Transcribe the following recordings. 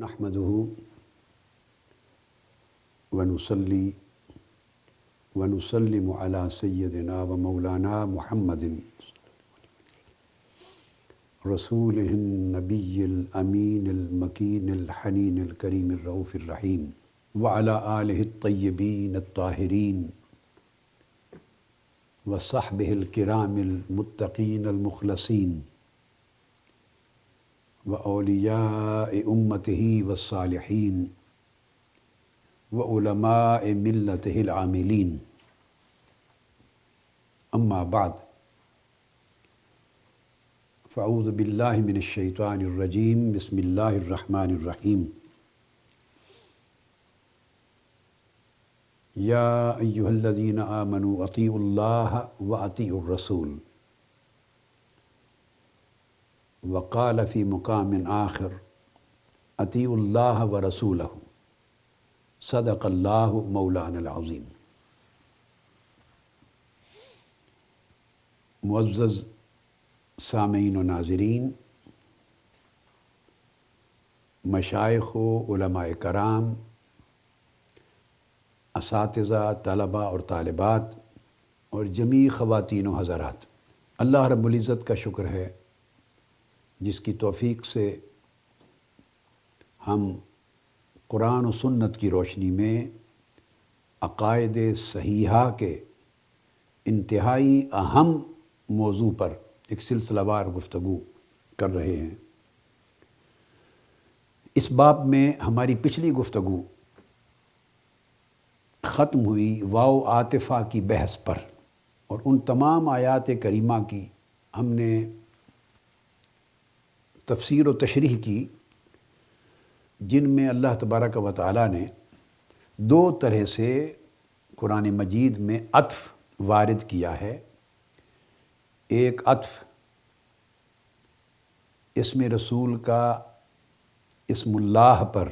نحمده ونصلي ونسلم على سيدنا ومولانا محمد رسوله النبي الأمين المكين الحنين الكريم الرؤوف الرحيم وعلى آله الطيبين الطاهرين وصحبه الكرام المتقين المخلصين وأولياء أمته والصالحين وعلماء ملته العاملين. أما بعد فأعوذ بالله من الشيطان الرجيم. بسم الله الرحمن الرحيم. يا أيها الذين آمنوا أطيعوا الله وأطيعوا الرسول. وقال في مقام آخر اطیعوا اللہ ورسولہ. صدق اللہ مولانا العظیم. معزز سامعین و ناظرین، مشائخ و علماء کرام، اساتذہ، طلباء اور طالبات اور جمیع خواتین و حضرات، اللہ رب العزت کا شکر ہے جس کی توفیق سے ہم قرآن و سنت کی روشنی میں عقائد صحیحہ کے انتہائی اہم موضوع پر ایک سلسلہ وار گفتگو کر رہے ہیں۔ اس باب میں ہماری پچھلی گفتگو ختم ہوئی واو عاطفہ کی بحث پر، اور ان تمام آیات کریمہ کی ہم نے تفسیر و تشریح کی جن میں اللہ تبارک و تعالیٰ نے دو طرح سے قرآن مجید میں عطف وارد کیا ہے۔ ایک عطف اسم رسول کا اسم اللہ پر،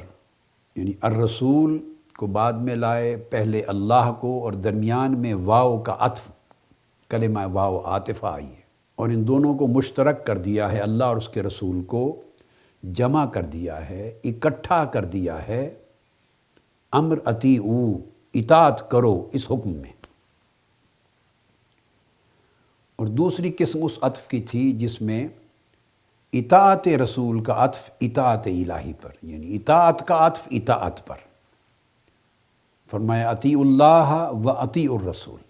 یعنی الرسول کو بعد میں لائے، پہلے اللہ کو، اور درمیان میں واو کا عطف، کلمہ واو عاطفہ آئی ہے، اور ان دونوں کو مشترک کر دیا ہے، اللہ اور اس کے رسول کو جمع کر دیا ہے، اکٹھا کر دیا ہے، امر اطیعو، اطاعت کرو اس حکم میں۔ اور دوسری قسم اس عطف کی تھی جس میں اطاعت رسول کا عطف اطاعت الہی پر، یعنی اطاعت کا عطف اطاعت پر، فرمایا اطیعوا اللہ و اطیعوا الرسول۔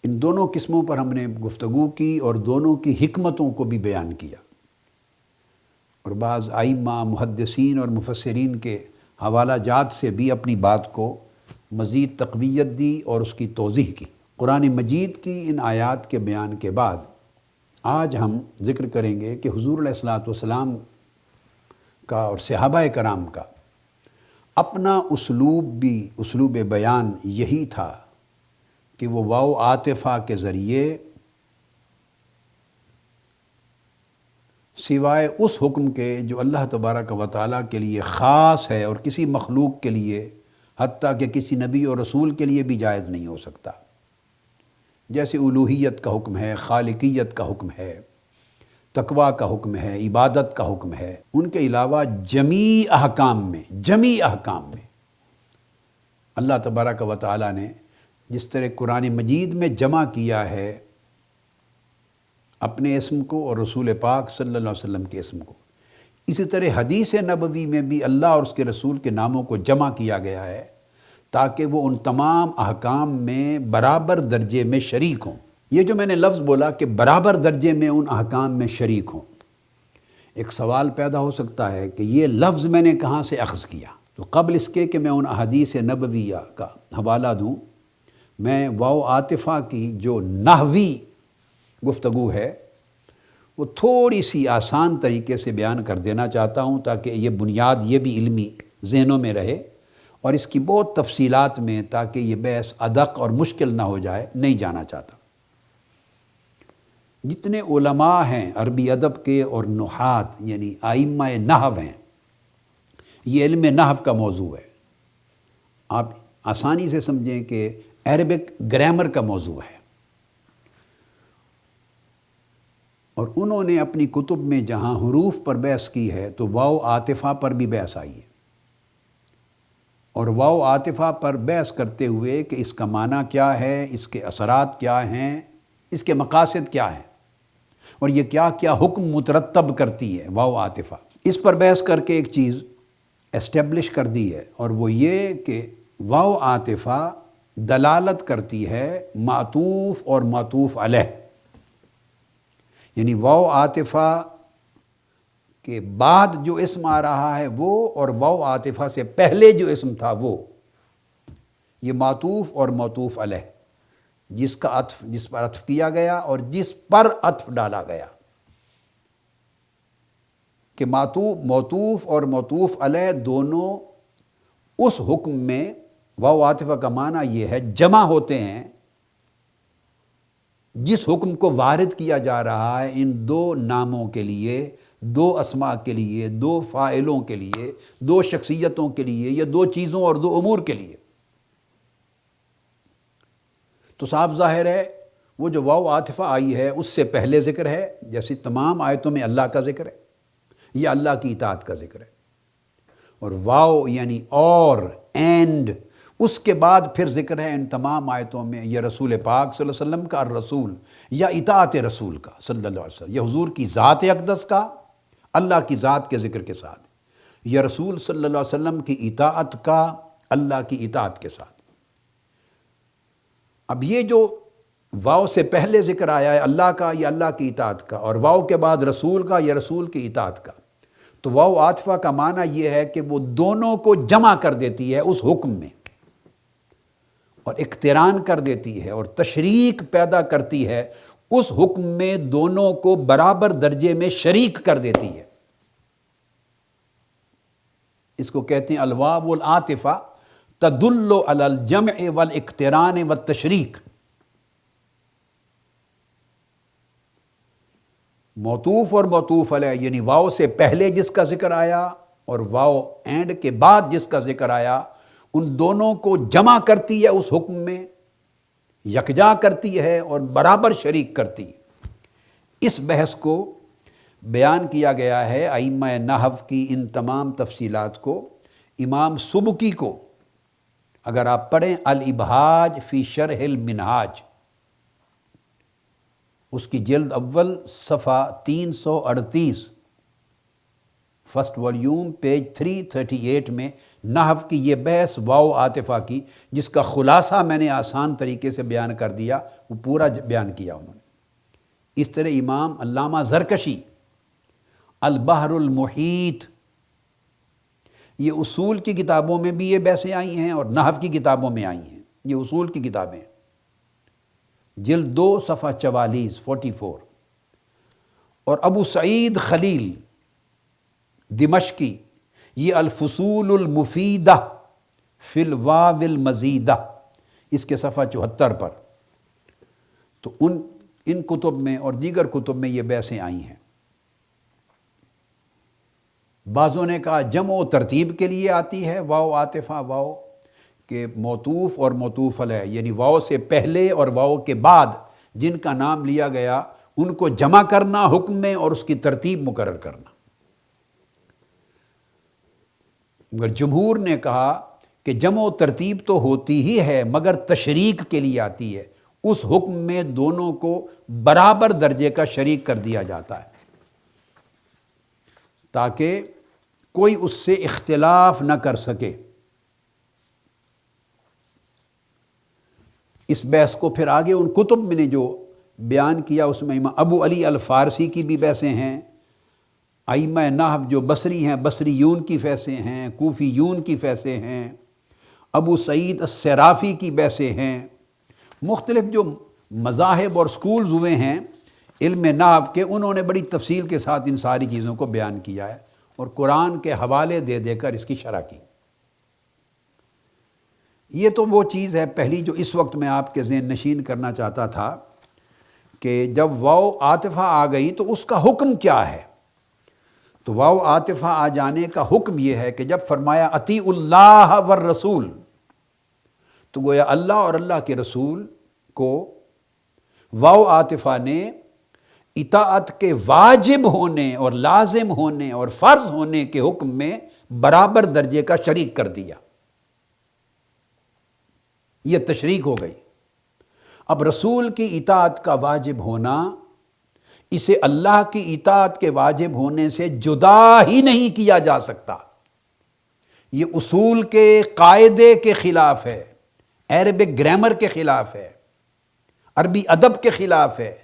ان دونوں قسموں پر ہم نے گفتگو کی اور دونوں کی حکمتوں کو بھی بیان کیا، اور بعض ائمہ، محدثین اور مفسرین کے حوالہ جات سے بھی اپنی بات کو مزید تقویت دی اور اس کی توضیح کی۔ قرآن مجید کی ان آیات کے بیان کے بعد آج ہم ذکر کریں گے کہ حضور علیہ الصلوۃ والسلام کا اور صحابہ کرام کا اپنا اسلوب بیان یہی تھا کہ وہ واو عاطفہ کے ذریعے سوائے اس حکم کے جو اللہ تبارک و تعالیٰ کے لیے خاص ہے اور کسی مخلوق کے لیے، حتیٰ کہ کسی نبی اور رسول کے لیے بھی جائز نہیں ہو سکتا، جیسے الوہیت کا حکم ہے، خالقیت کا حکم ہے، تقویٰ کا حکم ہے، عبادت کا حکم ہے، ان کے علاوہ جمیع احکام میں اللہ تبارک و تعالیٰ نے جس طرح قرآن مجید میں جمع کیا ہے اپنے اسم کو اور رسول پاک صلی اللہ علیہ وسلم کے اسم کو، اسی طرح حدیث نبوی میں بھی اللہ اور اس کے رسول کے ناموں کو جمع کیا گیا ہے تاکہ وہ ان تمام احکام میں برابر درجے میں شریک ہوں۔ یہ جو میں نے لفظ بولا کہ برابر درجے میں ان احکام میں شریک ہوں، ایک سوال پیدا ہو سکتا ہے کہ یہ لفظ میں نے کہاں سے اخذ کیا؟ تو قبل اس کے کہ میں ان احادیث نبویہ کا حوالہ دوں، میں واو عاطفہ کی جو نحوی گفتگو ہے وہ تھوڑی سی آسان طریقے سے بیان کر دینا چاہتا ہوں تاکہ یہ بنیاد یہ بھی علمی ذہنوں میں رہے، اور اس کی بہت تفصیلات میں تاکہ یہ بحث ادق اور مشکل نہ ہو جائے نہیں جانا چاہتا۔ جتنے علماء ہیں عربی ادب کے اور نحات یعنی ائمہ نحو ہیں، یہ علم نحو کا موضوع ہے۔ آپ آسانی سے سمجھیں کہ عربک گرامر کا موضوع ہے، اور انہوں نے اپنی کتب میں جہاں حروف پر بحث کی ہے تو واو عاطفہ پر بھی بحث آئی ہے، اور واو عاطفہ پر بحث کرتے ہوئے کہ اس کا معنی کیا ہے، اس کے اثرات کیا ہیں، اس کے مقاصد کیا ہیں، اور یہ کیا کیا حکم مترتب کرتی ہے واو عاطفہ، اس پر بحث کر کے ایک چیز اسٹیبلش کر دی ہے، اور وہ یہ کہ واو عاطفہ دلالت کرتی ہے معطوف اور معطوف علیہ، یعنی واو عاطفہ کے بعد جو اسم آ رہا ہے وہ، اور واو عاطفہ سے پہلے جو اسم تھا وہ، یہ معطوف اور معطوف علیہ، جس پر عطف کیا گیا اور جس پر عطف ڈالا گیا، کہ معطوف اور معطوف علیہ دونوں اس حکم میں، واو عاطفہ کا معنی یہ ہے جمع ہوتے ہیں جس حکم کو وارد کیا جا رہا ہے ان دو ناموں کے لیے، دو اسماء کے لیے، دو فاعلوں کے لیے، دو شخصیتوں کے لیے، یا دو چیزوں اور دو امور کے لیے۔ تو صاف ظاہر ہے وہ جو واو عاطفہ آئی ہے اس سے پہلے ذکر ہے، جیسی تمام آیتوں میں اللہ کا ذکر ہے یا اللہ کی اطاعت کا ذکر ہے، اور واو یعنی اور، اینڈ، اس کے بعد پھر ذکر ہے ان تمام آیتوں میں یا رسول پاک صلی اللہ علیہ وسلم کا الرسول، یا اطاعت رسول کا صلی اللہ علیہ وسلم، یا حضور کی ذات اقدس کا اللہ کی ذات کے ذکر کے ساتھ، یا رسول صلی اللہ علیہ وسلم کی اطاعت کا اللہ کی اطاعت کے ساتھ۔ اب یہ جو واو سے پہلے ذکر آیا ہے اللہ کا یا اللہ کی اطاعت کا، اور واو کے بعد رسول کا یا رسول کی اطاعت کا، تو واو عاطفہ کا معنی یہ ہے کہ وہ دونوں کو جمع کر دیتی ہے اس حکم میں، اور اقتران کر دیتی ہے اور تشریک پیدا کرتی ہے اس حکم میں، دونوں کو برابر درجے میں شریک کر دیتی ہے۔ اس کو کہتے ہیں الواو العاطفہ تدل علی الجمع والاقتران والتشریک۔ معطوف اور معطوف علیہ یعنی واو سے پہلے جس کا ذکر آیا اور واو اینڈ کے بعد جس کا ذکر آیا، ان دونوں کو جمع کرتی ہے اس حکم میں، یکجا کرتی ہے اور برابر شریک کرتی ہے۔ اس بحث کو بیان کیا گیا ہے ائمہ نحو کی ان تمام تفصیلات کو امام سبکی کو، اگر آپ پڑھیں الابہاج فی شرح المنہاج، اس کی جلد اول صفحہ 338، فرسٹ والیوم پیج 338 میں نحو کی یہ بحث واو عاطفہ کی، جس کا خلاصہ میں نے آسان طریقے سے بیان کر دیا، وہ پورا بیان کیا انہوں نے۔ اس طرح امام علامہ زرکشی البحر المحیط، یہ اصول کی کتابوں میں بھی یہ بحثیں آئی ہیں اور نحو کی کتابوں میں آئی ہیں، یہ اصول کی کتابیں ہیں، جلد 2 صفحہ 44، اور ابو سعید خلیل دمشقی یہ الفصول المفیدہ فی الواو المزیدہ، اس کے صفحہ 74 پر، تو ان کتب میں اور دیگر کتب میں یہ بحثیں آئی ہیں۔ بعضوں نے کہا جمع و ترتیب کے لیے آتی ہے واو عاطفہ، واو کہ معطوف اور معطوف علیہ یعنی واو سے پہلے اور واو کے بعد جن کا نام لیا گیا ان کو جمع کرنا حکم میں اور اس کی ترتیب مقرر کرنا۔ مگر جمہور نے کہا کہ جمع و ترتیب تو ہوتی ہی ہے مگر تشریک کے لیے آتی ہے، اس حکم میں دونوں کو برابر درجے کا شریک کر دیا جاتا ہے تاکہ کوئی اس سے اختلاف نہ کر سکے۔ اس بحث کو پھر آگے ان کتب میں نے جو بیان کیا اس میں امام ابو علی الفارسی کی بھی بحثیں ہیں، ائمہ نحو جو بصری ہیں بصریون کی بحثیں ہیں، کوفیون کی بحثیں ہیں، ابو سعید الصرافی کی بحثیں ہیں، مختلف جو مذاہب اور سکولز ہوئے ہیں علم نحو کے، انہوں نے بڑی تفصیل کے ساتھ ان ساری چیزوں کو بیان کیا ہے اور قرآن کے حوالے دے دے کر اس کی شرح کی۔ یہ تو وہ چیز ہے پہلی جو اس وقت میں آپ کے ذہن نشین کرنا چاہتا تھا کہ جب واو عاطفہ آ گئی تو اس کا حکم کیا ہے۔ تو واو عاطفہ آ جانے کا حکم یہ ہے کہ جب فرمایا اطیعوا اللہ والرسول، تو گویا اللہ اور اللہ کے رسول کو واو عاطفہ نے اطاعت کے واجب ہونے اور لازم ہونے اور فرض ہونے کے حکم میں برابر درجے کا شریک کر دیا۔ یہ تشریک ہو گئی۔ اب رسول کی اطاعت کا واجب ہونا اسے اللہ کی اطاعت کے واجب ہونے سے جدا ہی نہیں کیا جا سکتا۔ یہ اصول کے قاعدے کے خلاف ہے، عربک گرامر کے خلاف ہے، عربی ادب کے خلاف ہے،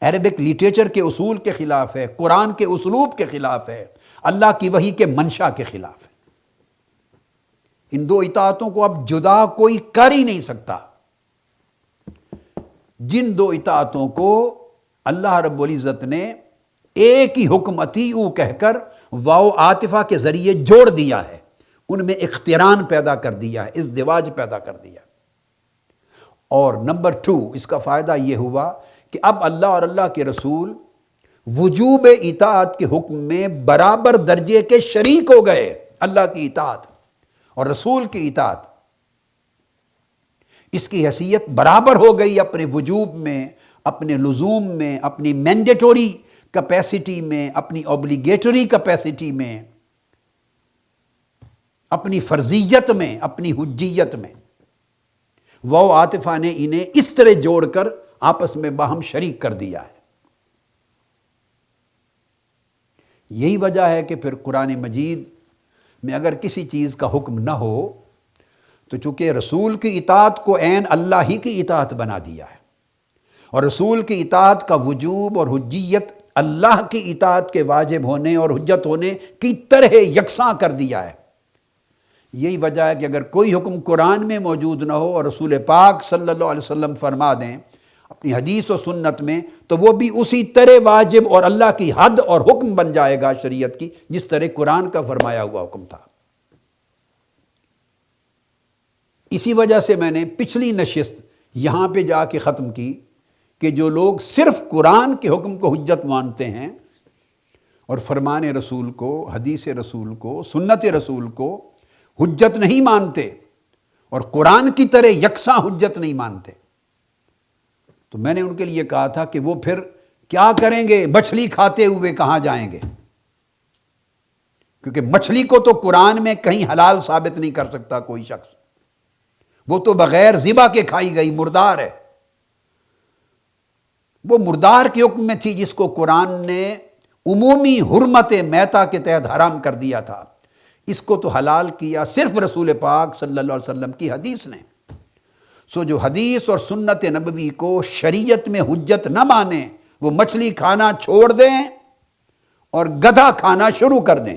عربک لٹریچر کے اصول کے خلاف ہے، قرآن کے اسلوب کے خلاف ہے، اللہ کی وحی کے منشا کے خلاف ہے۔ ان دو اطاعتوں کو اب جدا کوئی کر ہی نہیں سکتا۔ جن دو اطاعتوں کو اللہ رب العزت نے ایک ہی حکم اطیعوا کہہ کر واو عاطفہ کے ذریعے جوڑ دیا ہے، ان میں اقتران پیدا کر دیا ہے، ازدواج پیدا کر دیا ہے۔ اور نمبر 2 اس کا فائدہ یہ ہوا کہ اب اللہ اور اللہ کے رسول وجوب اطاعت کے حکم میں برابر درجے کے شریک ہو گئے۔ اللہ کی اطاعت اور رسول کی اطاعت، اس کی حیثیت برابر ہو گئی اپنے وجوب میں، اپنے لزوم میں، اپنی مینڈیٹوری کیپیسٹی میں، اپنی اوبلیگیٹری کیپیسٹی میں، اپنی فرضیت میں، اپنی حجیت میں۔ وہ عاطفہ نے انہیں اس طرح جوڑ کر آپس میں باہم شریک کر دیا ہے۔ یہی وجہ ہے کہ پھر قرآن مجید میں اگر کسی چیز کا حکم نہ ہو تو چونکہ رسول کی اطاعت کو عین اللہ ہی کی اطاعت بنا دیا ہے، اور رسول کی اطاعت کا وجوب اور حجیت اللہ کی اطاعت کے واجب ہونے اور حجت ہونے کی طرح یکساں کر دیا ہے۔ یہی وجہ ہے کہ اگر کوئی حکم قرآن میں موجود نہ ہو اور رسول پاک صلی اللہ علیہ وسلم فرما دیں اپنی حدیث و سنت میں، تو وہ بھی اسی طرح واجب اور اللہ کی حد اور حکم بن جائے گا شریعت کی، جس طرح قرآن کا فرمایا ہوا حکم تھا۔ اسی وجہ سے میں نے پچھلی نشست یہاں پہ جا کے ختم کی کہ جو لوگ صرف قرآن کے حکم کو حجت مانتے ہیں اور فرمان رسول کو، حدیث رسول کو، سنت رسول کو حجت نہیں مانتے اور قرآن کی طرح یکساں حجت نہیں مانتے، تو میں نے ان کے لیے کہا تھا کہ وہ پھر کیا کریں گے؟ مچھلی کھاتے ہوئے کہاں جائیں گے؟ کیونکہ مچھلی کو تو قرآن میں کہیں حلال ثابت نہیں کر سکتا کوئی شخص، وہ تو بغیر ذبح کے کھائی گئی مردار ہے۔ وہ مردار کے حکم میں تھی جس کو قرآن نے عمومی حرمت میتہ کے تحت حرام کر دیا تھا، اس کو تو حلال کیا صرف رسول پاک صلی اللہ علیہ وسلم کی حدیث نے۔ سو جو حدیث اور سنت نبوی کو شریعت میں حجت نہ مانے وہ مچھلی کھانا چھوڑ دیں اور گدھا کھانا شروع کر دیں۔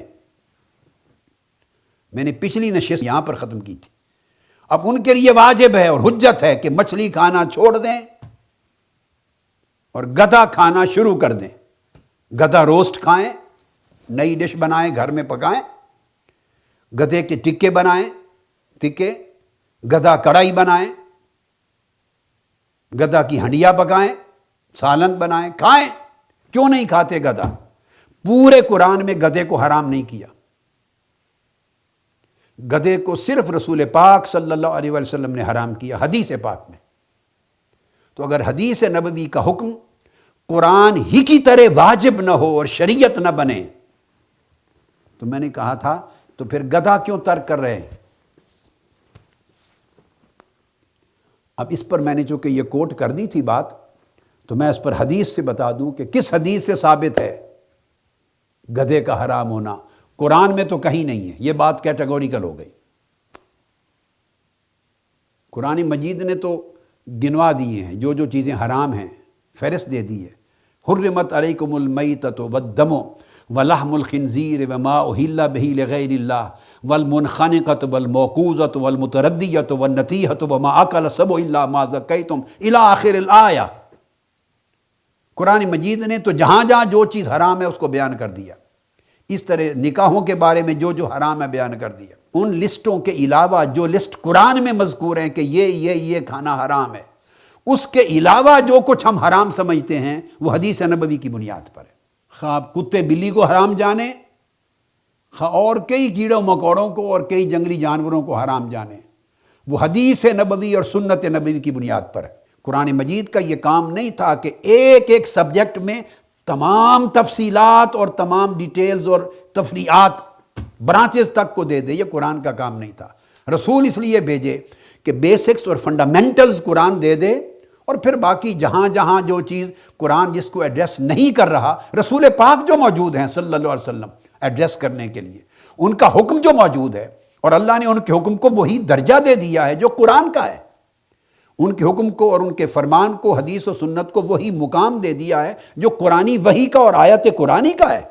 میں نے پچھلی نشست یہاں پر ختم کی تھی۔ اب ان کے لیے واجب ہے اور حجت ہے کہ مچھلی کھانا چھوڑ دیں اور گدھا کھانا شروع کر دیں۔ گدھا روسٹ کھائیں، نئی ڈش بنائیں، گھر میں پکائیں، گدھے کے ٹکے بنائیں، ٹکے، گدھا کڑھائی بنائیں، گدھا کی ہنڈیا پکائیں، سالن بنائیں، کھائیں۔ کیوں نہیں کھاتے گدھا؟ پورے قرآن میں گدھے کو حرام نہیں کیا، گدھے کو صرف رسول پاک صلی اللہ علیہ وسلم نے حرام کیا حدیث پاک میں۔ تو اگر حدیث نبوی کا حکم قرآن ہی کی طرح واجب نہ ہو اور شریعت نہ بنے تو میں نے کہا تھا تو پھر گدھا کیوں ترک کر رہے ہیں؟ اب اس پر میں نے چونکہ یہ کوٹ کر دی تھی بات، تو میں اس پر حدیث سے بتا دوں کہ کس حدیث سے ثابت ہے گدھے کا حرام ہونا۔ قرآن میں تو کہیں نہیں ہے، یہ بات کیٹیگوریکل ہو گئی۔ قرآن مجید نے تو گنوا دیے ہیں جو جو چیزیں حرام ہیں، فہرست دے دی ہے۔ حرمت علیکم المیتۃ والدم ولحم الخنزیر وما اہل بہ لغیر اللہ والمنخنقۃ والموقوذۃ والمتردیۃ والنطیحۃ وما اکل السبع الا ما ذکیتم الی آخر الآیہ۔ قرآن مجید نے تو جہاں جہاں جو چیز حرام ہے اس کو بیان کر دیا، اس طرح نکاحوں کے بارے میں جو جو حرام ہے بیان کر دیا۔ ان لسٹوں کے علاوہ جو لسٹ قرآن میں مذکور ہیں کہ یہ کھانا حرام ہے، اس کے علاوہ جو کچھ ہم حرام سمجھتے ہیں وہ حدیث نبوی کی بنیاد پر ہے۔ خواہ آپ کتے بلی کو حرام جانیں، خواہ اور کئی کیڑوں مکوڑوں کو اور کئی جنگلی جانوروں کو حرام جانیں، وہ حدیث نبوی اور سنت نبوی کی بنیاد پر ہے۔ قرآن مجید کا یہ کام نہیں تھا کہ ایک ایک سبجیکٹ میں تمام تفصیلات اور تمام ڈیٹیلز اور تفریعات برانچز تک کو دے دے، یہ قرآن کا کام نہیں تھا۔ رسول اس لیے بھیجے کہ بیسکس اور فنڈامنٹلز قرآن دے دے، اور پھر باقی جہاں جہاں جو چیز قرآن جس کو ایڈریس نہیں کر رہا، رسول پاک جو موجود ہیں صلی اللہ علیہ وسلم ایڈریس کرنے کے لیے، ان کا حکم جو موجود ہے، اور اللہ نے ان کے حکم کو وہی درجہ دے دیا ہے جو قرآن کا ہے، ان کے حکم کو اور ان کے فرمان کو، حدیث و سنت کو وہی مقام دے دیا ہے جو قرآنی وحی کا اور آیت قرآنی کا ہے۔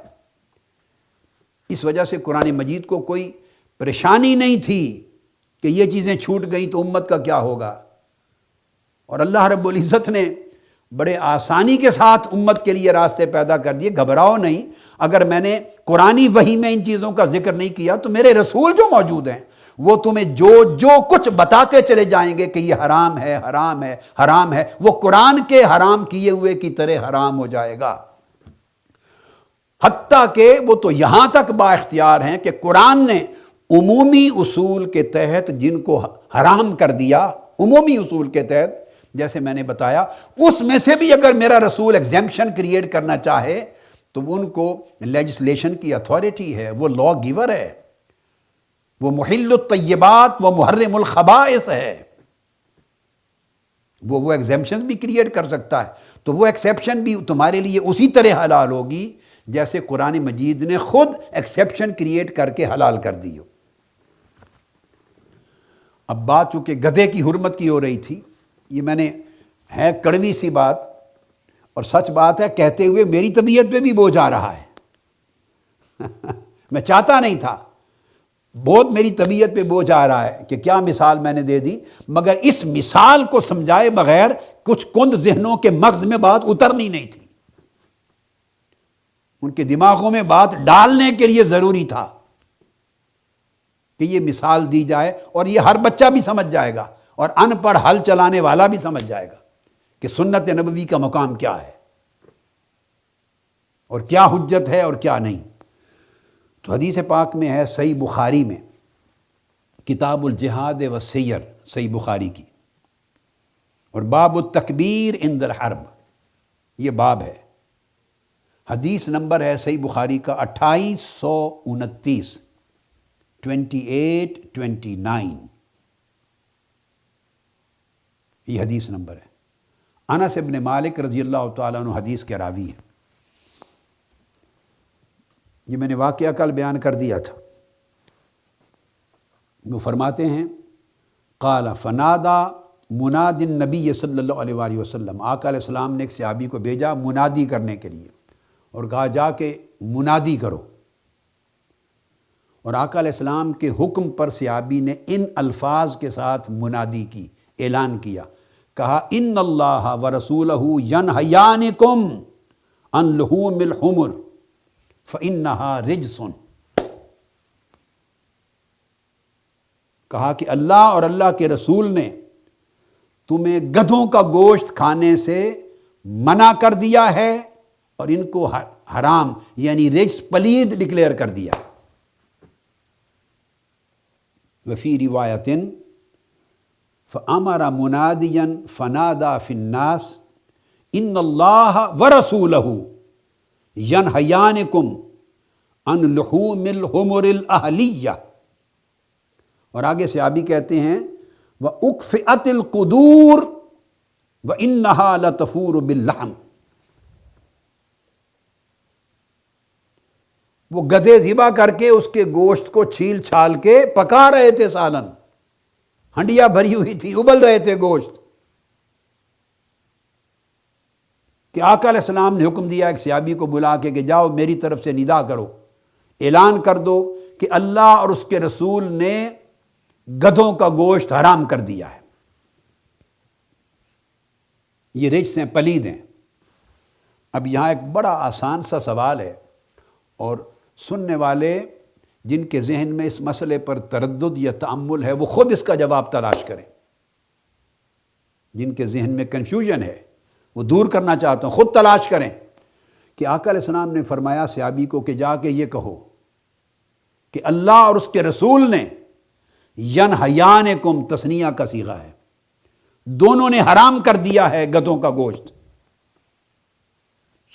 اس وجہ سے قرآن مجید کو کوئی پریشانی نہیں تھی کہ یہ چیزیں چھوٹ گئیں تو امت کا کیا ہوگا، اور اللہ رب العزت نے بڑے آسانی کے ساتھ امت کے لیے راستے پیدا کر دیے۔ گھبراؤ نہیں، اگر میں نے قرآنی وحی میں ان چیزوں کا ذکر نہیں کیا تو میرے رسول جو موجود ہیں وہ تمہیں جو کچھ بتاتے چلے جائیں گے کہ یہ حرام ہے، حرام ہے، حرام ہے، وہ قرآن کے حرام کیے ہوئے کی طرح حرام ہو جائے گا۔ حتیٰ کہ وہ تو یہاں تک با اختیار ہیں کہ قرآن نے عمومی اصول کے تحت جن کو حرام کر دیا، عمومی اصول کے تحت، جیسے میں نے بتایا، اس میں سے بھی اگر میرا رسول ایگزیمپشن کریٹ کرنا چاہے تو ان کو لیجسلیشن کی اتھارٹی ہے، وہ لا گیور ہے، وہ محل الطیبات و محرم الخبائث ہے، وہ ایگزیمپشن بھی کریٹ کر سکتا ہے، تو وہ ایکسیپشن بھی تمہارے لیے اسی طرح حلال ہوگی جیسے قرآن مجید نے خود ایکسیپشن کریٹ کر کے حلال کر دی ہو۔ اب بات چونکہ گدھے کی حرمت کی ہو رہی تھی، یہ میں نے ہے کڑوی سی بات اور سچ بات ہے، کہتے ہوئے میری طبیعت پہ بھی بوجھ آ رہا ہے میں چاہتا نہیں تھا، بہت میری طبیعت پہ بوجھ آ رہا ہے کہ کیا مثال میں نے دے دی، مگر اس مثال کو سمجھائے بغیر کچھ کند ذہنوں کے مغز میں بات اترنی نہیں تھی، ان کے دماغوں میں بات ڈالنے کے لیے ضروری تھا کہ یہ مثال دی جائے، اور یہ ہر بچہ بھی سمجھ جائے گا اور ان پڑھ ہل چلانے والا بھی سمجھ جائے گا کہ سنت نبوی کا مقام کیا ہے اور کیا حجت ہے اور کیا نہیں۔ تو حدیث پاک میں ہے، صحیح بخاری میں، کتاب الجہاد والسیر، صحیح بخاری کی، اور باب التکبیر عند الحرب، یہ باب ہے، حدیث نمبر ہے صحیح بخاری کا 2829، 2829، یہ حدیث نمبر ہے۔ انس بن مالک رضی اللہ تعالیٰ عنہ حدیث کے راوی ہیں۔ یہ میں نے واقعہ کل بیان کر دیا تھا۔ وہ فرماتے ہیں، قال فنادا مناد النبی صلی اللہ علیہ وآلہ وسلم، آقا علیہ السلام نے ایک صحابی کو بھیجا منادی کرنے کے لیے، اور کہا جا کے منادی کرو، اور آقا علیہ السلام کے حکم پر صحابی نے ان الفاظ کے ساتھ منادی کی، اعلان کیا، کہا ان اللہ ورسولہ ینہیانکم عن لحوم الحمر فإنہا رجس، کہا کہ اللہ اور اللہ کے رسول نے تمہیں گدھوں کا گوشت کھانے سے منع کر دیا ہے اور ان کو حرام یعنی رجس، پلید ڈکلیئر کر دیا۔ وفی روایت فَأَمَرَ مُنَادِيًا فَنَادَى فِي النَّاسِ إِنَّ اللَّهَ وَرَسُولَهُ يَنْهَيَانِكُمْ عَنْ لُحُومِ الْحُمُرِ الْأَهْلِيَّةِ، اور آگے صحابی کہتے ہیں وَأُكْفِئَتِ الْقُدُورِ وَإِنَّهَا لَتَفُورُ بِاللَّحْمِ، وہ گدھے ذبح کر کے اس کے گوشت کو چھیل چھال کے پکا رہے تھے، سالن، ہنڈیاں بھری ہوئی تھی، ابل رہے تھے گوشت، کہ آقا علیہ السلام نے حکم دیا ایک صحابی کو بلا کے کہ جاؤ میری طرف سے ندا کرو، اعلان کر دو کہ اللہ اور اس کے رسول نے گدھوں کا گوشت حرام کر دیا ہے، یہ رجس ہیں، پلید ہیں۔ اب یہاں ایک بڑا آسان سا سوال ہے، اور سننے والے جن کے ذہن میں اس مسئلے پر تردد یا تأمل ہے وہ خود اس کا جواب تلاش کریں، جن کے ذہن میں کنفیوژن ہے وہ دور کرنا چاہتا ہوں، خود تلاش کریں کہ آقا علیہ السلام نے فرمایا صحابی کو کہ جا کے یہ کہو کہ اللہ اور اس کے رسول نے ینہیانکم، تثنیہ کا صیغہ ہے، دونوں نے حرام کر دیا ہے گدھوں کا گوشت۔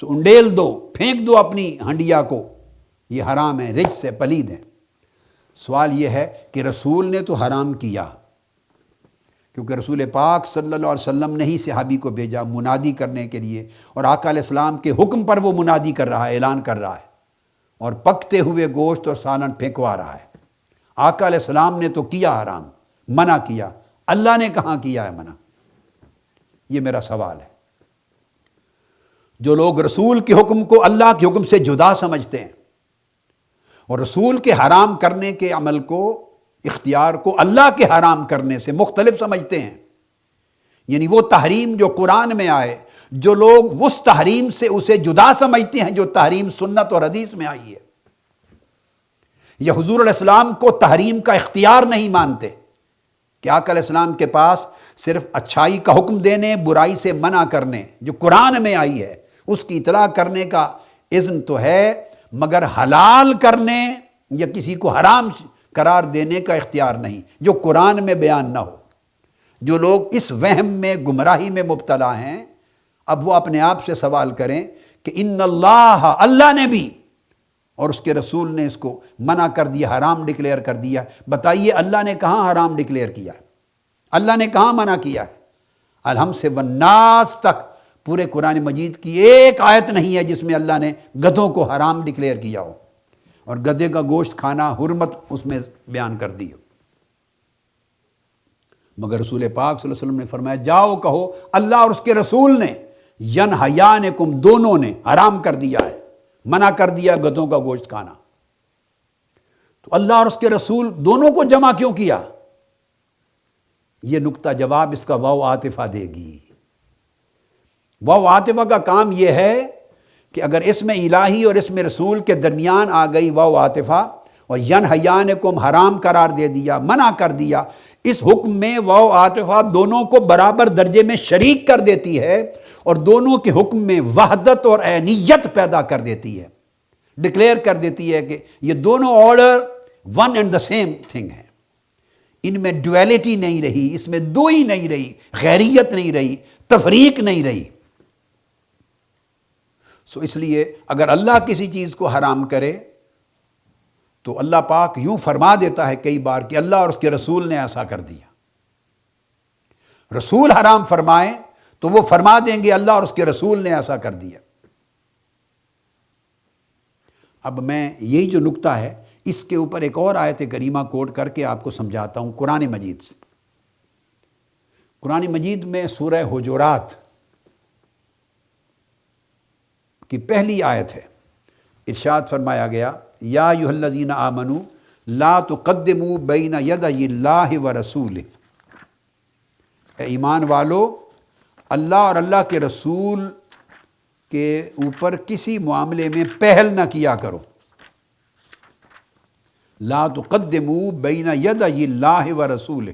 تو انڈیل دو، پھینک دو اپنی ہنڈیا کو، یہ حرام ہے، رجس سے پلید ہیں۔ سوال یہ ہے کہ رسول نے تو حرام کیا، کیونکہ رسول پاک صلی اللہ علیہ وسلم نے ہی صحابی کو بھیجا منادی کرنے کے لیے، اور آقا علیہ السلام کے حکم پر وہ منادی کر رہا ہے، اعلان کر رہا ہے، اور پکتے ہوئے گوشت اور سالن پھینکوا رہا ہے۔ آقا علیہ السلام نے تو کیا حرام، منع کیا، اللہ نے کہاں کیا ہے منع؟ یہ میرا سوال ہے۔ جو لوگ رسول کے حکم کو اللہ کے حکم سے جدا سمجھتے ہیں اور رسول کے حرام کرنے کے عمل کو، اختیار کو اللہ کے حرام کرنے سے مختلف سمجھتے ہیں، یعنی وہ تحریم جو قرآن میں آئے، جو لوگ اس تحریم سے اسے جدا سمجھتے ہیں جو تحریم سنت اور حدیث میں آئی ہے، یا حضور علیہ السلام کو تحریم کا اختیار نہیں مانتے کہ آقا علیہ السلام کے پاس صرف اچھائی کا حکم دینے، برائی سے منع کرنے جو قرآن میں آئی ہے اس کی اطلاع کرنے کا اذن تو ہے، مگر حلال کرنے یا کسی کو حرام قرار دینے کا اختیار نہیں جو قرآن میں بیان نہ ہو۔ جو لوگ اس وہم میں، گمراہی میں مبتلا ہیں، اب وہ اپنے آپ سے سوال کریں کہ ان اللہ نے بھی اور اس کے رسول نے اس کو منع کر دیا، حرام ڈکلیئر کر دیا، بتائیے اللہ نے کہاں حرام ڈکلیئر کیا ہے؟ اللہ نے کہاں منع کیا ہے؟ الحم سے والناس تک پورے قرآن مجید کی ایک آیت نہیں ہے جس میں اللہ نے گدھوں کو حرام ڈکلیئر کیا ہو اور گدھے کا گوشت کھانا حرمت اس میں بیان کر دی ہو۔ مگر رسول پاک صلی اللہ علیہ وسلم نے فرمایا جاؤ کہو اللہ اور اس کے رسول نے ینہیانکم، دونوں نے حرام کر دیا ہے، منع کر دیا گدھوں کا گوشت کھانا۔ تو اللہ اور اس کے رسول دونوں کو جمع کیوں کیا؟ یہ نقطہ جواب اس کا واو عاطفہ دے گی۔ واو عاطفہ کا کام یہ ہے کہ اگر اسم الہی اور اسم رسول کے درمیان آ گئی واو عاطفہ اور ینہیانکم حرام قرار دے دیا، منع کر دیا، اس حکم میں واو عاطفہ دونوں کو برابر درجے میں شریک کر دیتی ہے اور دونوں کے حکم میں وحدت اور عینیت پیدا کر دیتی ہے، ڈکلیئر کر دیتی ہے کہ یہ دونوں order one and the same thing ہے، ان میں ڈویلٹی نہیں رہی، اس میں دوئی نہیں رہی، غیریت نہیں رہی، تفریق نہیں رہی۔ سو اس لیے اگر اللہ کسی چیز کو حرام کرے تو اللہ پاک یوں فرما دیتا ہے کئی بار کہ اللہ اور اس کے رسول نے ایسا کر دیا۔ رسول حرام فرمائیں تو وہ فرما دیں گے اللہ اور اس کے رسول نے ایسا کر دیا۔ اب میں یہی جو نقطہ ہے اس کے اوپر ایک اور آیت کریمہ کوٹ کر کے آپ کو سمجھاتا ہوں قرآن مجید سے۔ قرآن مجید میں سورہ حجرات کی پہلی آیت ہے، ارشاد فرمایا گیا یا ایھا الذین آمنوا لا تقدموا بین یدی اللہ ورسولہ، اے ایمان والو اللہ اور اللہ کے رسول کے اوپر کسی معاملے میں پہل نہ کیا کرو۔ لا تقدموا بین یدی اللہ ورسولہ،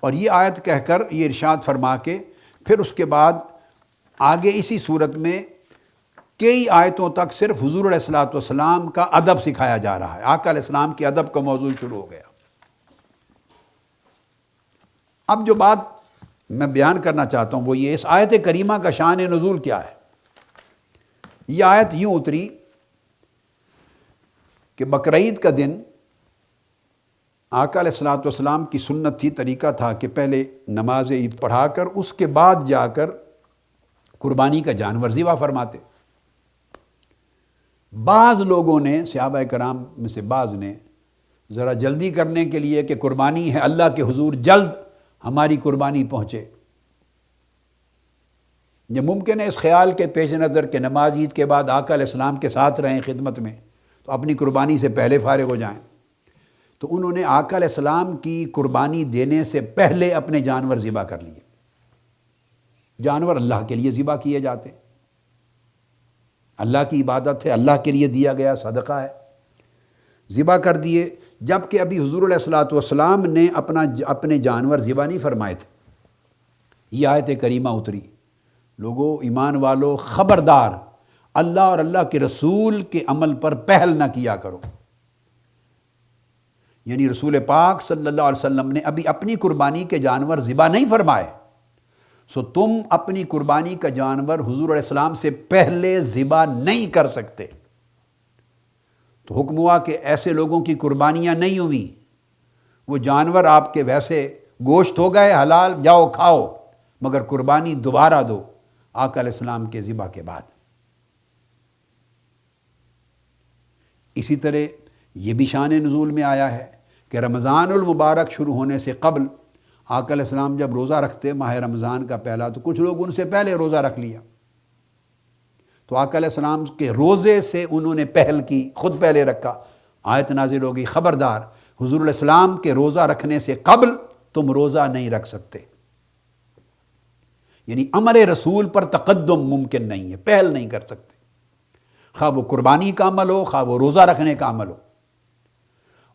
اور یہ آیت کہہ کر یہ ارشاد فرما کے پھر اس کے بعد آگے اسی صورت میں کئی آیتوں تک صرف حضور علیہ الصلوۃ والسلام کا ادب سکھایا جا رہا ہے، آقا علیہ السلام کے ادب کا موضوع شروع ہو گیا۔ اب جو بات میں بیان کرنا چاہتا ہوں وہ یہ، اس آیت کریمہ کا شان نزول کیا ہے؟ یہ آیت یوں اتری کہ بقرعید کا دن آقا علیہ الصلوۃ والسلام کی سنت تھی، طریقہ تھا کہ پہلے نماز عید پڑھا کر اس کے بعد جا کر قربانی کا جانور ذبح فرماتے۔ بعض لوگوں نے، صحابہ کرام میں سے بعض نے، ذرا جلدی کرنے کے لیے کہ قربانی ہے اللہ کے حضور جلد ہماری قربانی پہنچے، یہ ممکن ہے اس خیال کے پیش نظر کہ نماز عید کے بعد آقا علیہ السلام کے ساتھ رہیں خدمت میں تو اپنی قربانی سے پہلے فارغ ہو جائیں، تو انہوں نے آقا علیہ السلام کی قربانی دینے سے پہلے اپنے جانور ذبح کر لیے۔ جانور اللہ کے لیے ذبح کیے جاتے، اللہ کی عبادت ہے، اللہ کے لیے دیا گیا صدقہ ہے، ذبح کر دیے، جبکہ ابھی حضور علیہ الصلوۃ والسلام نے اپنے جانور ذبح نہیں فرمائے تھے۔ یہ آیت کریمہ اتری، لوگو ایمان والو خبردار اللہ اور اللہ کے رسول کے عمل پر پہل نہ کیا کرو، یعنی رسول پاک صلی اللہ علیہ وسلم نے ابھی اپنی قربانی کے جانور ذبح نہیں فرمائے، سو تم اپنی قربانی کا جانور حضور علیہ السلام سے پہلے ذبح نہیں کر سکتے۔ تو حکم ہوا کہ ایسے لوگوں کی قربانیاں نہیں ہوئیں، وہ جانور آپ کے ویسے گوشت ہو گئے حلال، جاؤ کھاؤ، مگر قربانی دوبارہ دو آقا علیہ السلام کے ذبح کے بعد۔ اسی طرح یہ بھی شان نزول میں آیا ہے کہ رمضان المبارک شروع ہونے سے قبل آقا علیہ السلام جب روزہ رکھتے ماہ رمضان کا پہلا، تو کچھ لوگ ان سے پہلے روزہ رکھ لیا، تو آقا علیہ السلام کے روزے سے انہوں نے پہل کی، خود پہلے رکھا۔ آیت نازل ہو گئی، خبردار حضور علیہ السلام کے روزہ رکھنے سے قبل تم روزہ نہیں رکھ سکتے، یعنی امر رسول پر تقدم ممکن نہیں ہے، پہل نہیں کر سکتے، خواہ وہ قربانی کا عمل ہو، خواہ وہ روزہ رکھنے کا عمل ہو۔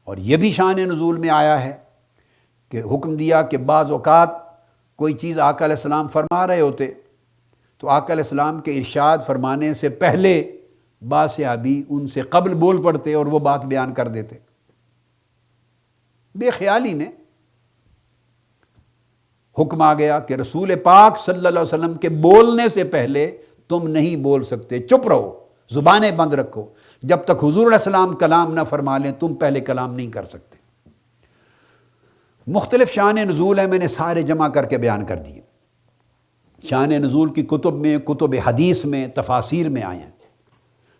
اور یہ بھی شان نزول میں آیا ہے کہ حکم دیا کہ بعض اوقات کوئی چیز آقا علیہ السلام فرما رہے ہوتے تو آقا علیہ السلام کے ارشاد فرمانے سے پہلے بعض صحابی ان سے قبل بول پڑتے اور وہ بات بیان کر دیتے، بے خیالی میں۔ حکم آ گیا کہ رسول پاک صلی اللہ علیہ وسلم کے بولنے سے پہلے تم نہیں بول سکتے، چپ رہو، زبانیں بند رکھو، جب تک حضور علیہ السلام کلام نہ فرما لیں تم پہلے کلام نہیں کر سکتے۔ مختلف شان نزول ہیں، میں نے سارے جمع کر کے بیان کر دیے۔ شان نزول کی کتب میں، کتب حدیث میں، تفاسیر میں آئے ہیں۔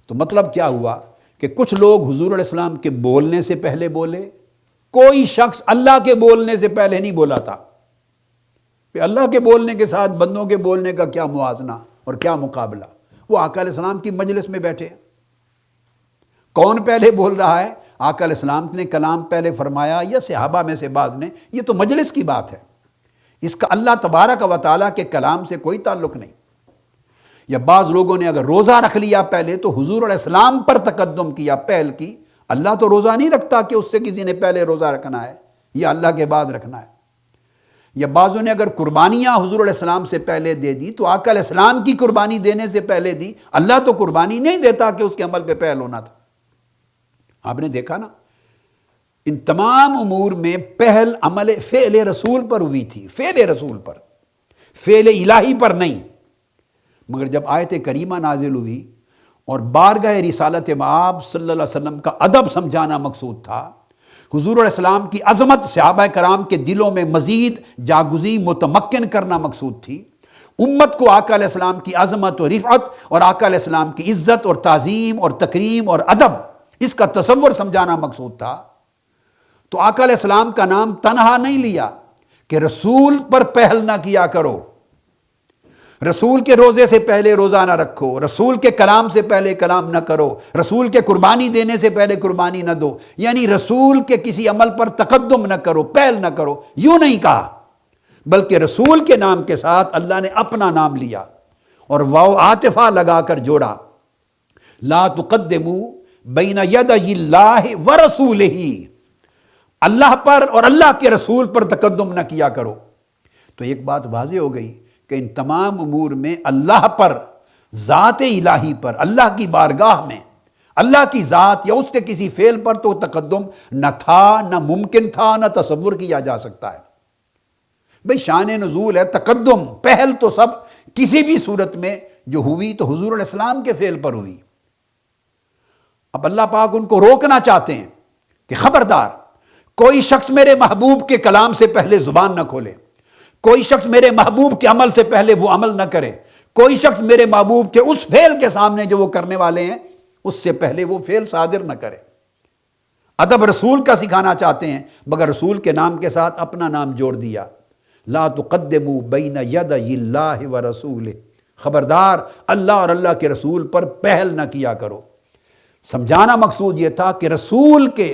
تو مطلب کیا ہوا کہ کچھ لوگ حضور علیہ السلام کے بولنے سے پہلے بولے، کوئی شخص اللہ کے بولنے سے پہلے نہیں بولا تھا، کہ اللہ کے بولنے کے ساتھ بندوں کے بولنے کا کیا موازنہ اور کیا مقابلہ۔ وہ آقا علیہ السلام کی مجلس میں بیٹھے ہیں، کون پہلے بول رہا ہے؟ آقا علیہ السلام نے کلام پہلے فرمایا یا صحابہ میں سے بعض نے؟ یہ تو مجلس کی بات ہے، اس کا اللہ تبارک و تعالیٰ کے کلام سے کوئی تعلق نہیں۔ یا بعض لوگوں نے اگر روزہ رکھ لیا پہلے تو حضور علیہ السلام پر تقدم کیا، پہل کی۔ اللہ تو روزہ نہیں رکھتا کہ اس سے کسی نے پہلے روزہ رکھنا ہے یا اللہ کے بعد رکھنا ہے۔ یا بعضوں نے اگر قربانیاں حضور علیہ السلام سے پہلے دے دی تو آقا علیہ السلام کی قربانی دینے سے پہلے دی، اللہ تو قربانی نہیں دیتا کہ اس کے عمل پہ پہل ہونا تھا۔ آپ نے دیکھا نا، ان تمام امور میں پہل عمل فعل رسول پر ہوئی تھی، فعل رسول پر، فعل الہی پر نہیں۔ مگر جب آیت کریمہ نازل ہوئی اور بارگاہ رسالت مآب صلی اللہ علیہ وسلم کا ادب سمجھانا مقصود تھا، حضور علیہ السلام کی عظمت صحابہ کرام کے دلوں میں مزید جاگزی متمکن کرنا مقصود تھی، امت کو آقا علیہ السلام کی عظمت اور رفعت اور آقا علیہ السلام کی عزت اور تعظیم اور تکریم اور ادب، اس کا تصور سمجھانا مقصود تھا، تو آقا علیہ السلام کا نام تنہا نہیں لیا کہ رسول پر پہل نہ کیا کرو، رسول کے روزے سے پہلے روزہ نہ رکھو، رسول کے کلام سے پہلے کلام نہ کرو، رسول کے قربانی دینے سے پہلے قربانی نہ دو، یعنی رسول کے کسی عمل پر تقدم نہ کرو، پہل نہ کرو، یوں نہیں کہا، بلکہ رسول کے نام کے ساتھ اللہ نے اپنا نام لیا اور واو عاطفہ لگا کر جوڑا، لا تقدموا بین یدی اللہ ورسولہ، اللہ پر اور اللہ کے رسول پر تقدم نہ کیا کرو۔ تو ایک بات واضح ہو گئی کہ ان تمام امور میں اللہ پر، ذات الہی پر، اللہ کی بارگاہ میں اللہ کی ذات یا اس کے کسی فعل پر تو تقدم نہ تھا، نہ ممکن تھا، نہ تصور کیا جا سکتا ہے۔ بھئی شان نزول ہے، تقدم، پہل تو سب کسی بھی صورت میں جو ہوئی تو حضور علیہ السلام کے فعل پر ہوئی۔ اب اللہ پاک ان کو روکنا چاہتے ہیں کہ خبردار، کوئی شخص میرے محبوب کے کلام سے پہلے زبان نہ کھولے، کوئی شخص میرے محبوب کے عمل سے پہلے وہ عمل نہ کرے، کوئی شخص میرے محبوب کے اس فعل کے سامنے جو وہ کرنے والے ہیں اس سے پہلے وہ فعل صادر نہ کرے۔ ادب رسول کا سکھانا چاہتے ہیں، مگر رسول کے نام کے ساتھ اپنا نام جوڑ دیا، لا تقدموا بین یدی اللہ ورسولہ، خبردار اللہ اور اللہ کے رسول پر پہل نہ کیا کرو۔ سمجھانا مقصود یہ تھا کہ رسول کے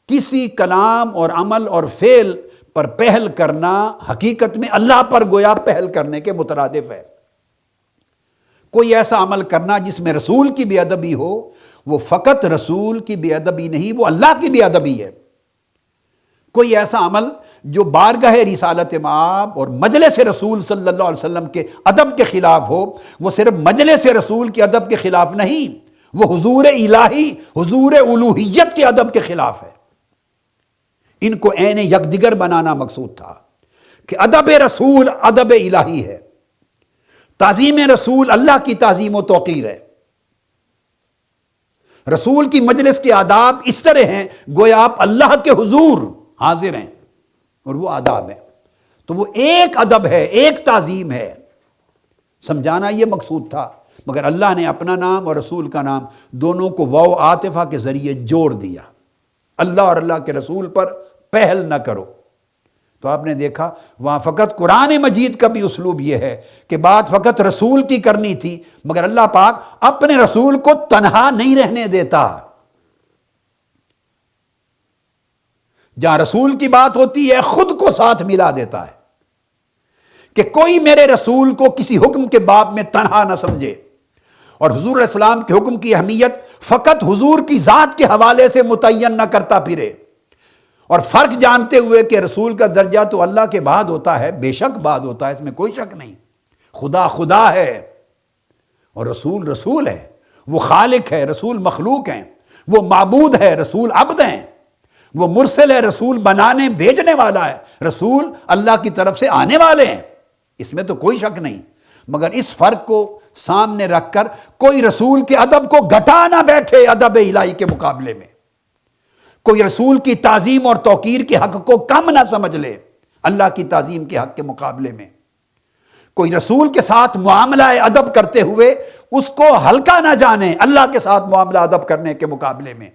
کسی کلام اور عمل اور فعل پر پہل کرنا حقیقت میں اللہ پر گویا پہل کرنے کے مترادف ہے۔ کوئی ایسا عمل کرنا جس میں رسول کی بے ادبی ہو، وہ فقط رسول کی بے ادبی نہیں، وہ اللہ کی بے ادبی ہے۔ کوئی ایسا عمل جو بارگاہ رسالت مآب اور مجلس رسول صلی اللہ علیہ وسلم کے ادب کے خلاف ہو، وہ صرف مجلس رسول کے ادب کے خلاف نہیں، وہ حضور الہی، حضور الوہیت کے ادب کے خلاف ہے۔ ان کو عین یکدگر بنانا مقصود تھا کہ ادب رسول ادب الہی ہے، تعظیم رسول اللہ کی تعظیم و توقیر ہے۔ رسول کی مجلس کے آداب اس طرح ہیں گویا آپ اللہ کے حضور حاضر ہیں، اور وہ آداب ہیں، تو وہ ایک ادب ہے، ایک تعظیم ہے۔ سمجھانا یہ مقصود تھا، مگر اللہ نے اپنا نام اور رسول کا نام دونوں کو واو عاطفہ کے ذریعے جوڑ دیا۔ اللہ اور اللہ کے رسول پر پہل نہ کرو۔ تو آپ نے دیکھا وہاں فقط قرآن مجید کا بھی اسلوب یہ ہے کہ بات فقط رسول کی کرنی تھی، مگر اللہ پاک اپنے رسول کو تنہا نہیں رہنے دیتا۔ جہاں رسول کی بات ہوتی ہے خود کو ساتھ ملا دیتا ہے کہ کوئی میرے رسول کو کسی حکم کے باب میں تنہا نہ سمجھے، اور حضور علیہ السلام کے حکم کی اہمیت فقط حضور کی ذات کے حوالے سے متعین نہ کرتا پھرے، اور فرق جانتے ہوئے کہ رسول کا درجہ تو اللہ کے بعد ہوتا ہے، بے شک بعد ہوتا ہے، اس میں کوئی شک نہیں۔ خدا خدا ہے اور رسول رسول ہے، وہ خالق ہے، رسول مخلوق ہیں، وہ معبود ہے، رسول عبد ہیں، وہ مرسل ہے، رسول بنانے بھیجنے والا ہے، رسول اللہ کی طرف سے آنے والے ہیں، اس میں تو کوئی شک نہیں۔ مگر اس فرق کو سامنے رکھ کر کوئی رسول کے ادب کو گھٹا نہ بیٹھے ادب الہی کے مقابلے میں، کوئی رسول کی تعظیم اور توقیر کے حق کو کم نہ سمجھ لے اللہ کی تعظیم کے حق کے مقابلے میں، کوئی رسول کے ساتھ معاملہ ادب کرتے ہوئے اس کو ہلکا نہ جانے اللہ کے ساتھ معاملہ ادب کرنے کے مقابلے میں۔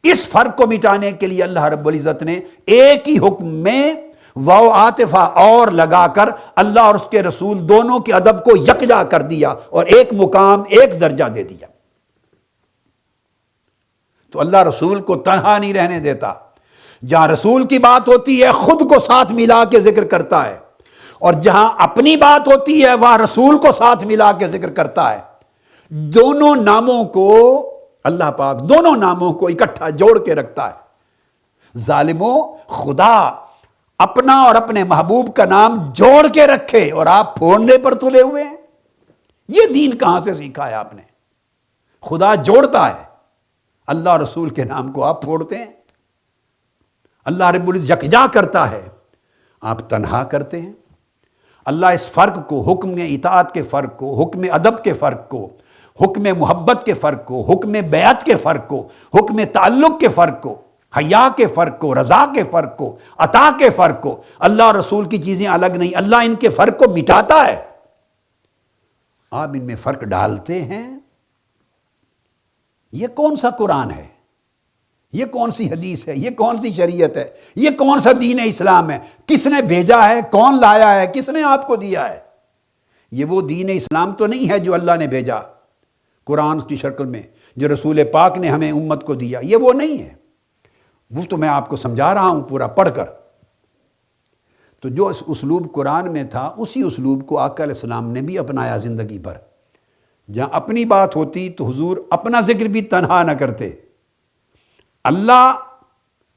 اس فرق کو مٹانے کے لیے اللہ رب العزت نے ایک ہی حکم میں واو عاطفہ اور لگا کر اللہ اور اس کے رسول دونوں کے ادب کو یکجا کر دیا اور ایک مقام، ایک درجہ دے دیا۔ تو اللہ رسول کو تنہا نہیں رہنے دیتا، جہاں رسول کی بات ہوتی ہے خود کو ساتھ ملا کے ذکر کرتا ہے، اور جہاں اپنی بات ہوتی ہے وہاں رسول کو ساتھ ملا کے ذکر کرتا ہے۔ دونوں ناموں کو اللہ پاک دونوں ناموں کو اکٹھا جوڑ کے رکھتا ہے۔ ظالموں، خدا اپنا اور اپنے محبوب کا نام جوڑ کے رکھے اور آپ پھوڑنے پر تلے ہوئے ہیں، یہ دین کہاں سے سیکھا ہے آپ نے؟ خدا جوڑتا ہے، اللہ اور رسول کے نام کو آپ پھوڑتے ہیں۔ اللہ رب العزت یکجا کرتا ہے، آپ تنہا کرتے ہیں۔ اللہ اس فرق کو، حکم اطاعت کے فرق کو، حکم ادب کے فرق کو، حکم محبت کے فرق کو، حکم بیعت کے فرق کو، حکم تعلق کے فرق کو، حیا کے فرق کو، رضا کے فرق کو، عطا کے فرق کو، اللہ اور رسول کی چیزیں الگ نہیں، اللہ ان کے فرق کو مٹاتا ہے، آپ ان میں فرق ڈالتے ہیں۔ یہ کون سا قرآن ہے؟ یہ کون سی حدیث ہے؟ یہ کون سی شریعت ہے؟ یہ کون سا دین اسلام ہے؟ کس نے بھیجا ہے؟ کون لایا ہے؟ کس نے آپ کو دیا ہے؟ یہ وہ دین اسلام تو نہیں ہے جو اللہ نے بھیجا قرآن کی شکل میں، جو رسول پاک نے ہمیں امت کو دیا، یہ وہ نہیں ہے۔ وہ تو میں آپ کو سمجھا رہا ہوں پورا پڑھ کر۔ تو جو اس اسلوب قرآن میں تھا اسی اسلوب کو آقا علیہ السلام نے بھی اپنایا زندگی پر۔ جہاں اپنی بات ہوتی تو حضور اپنا ذکر بھی تنہا نہ کرتے، اللہ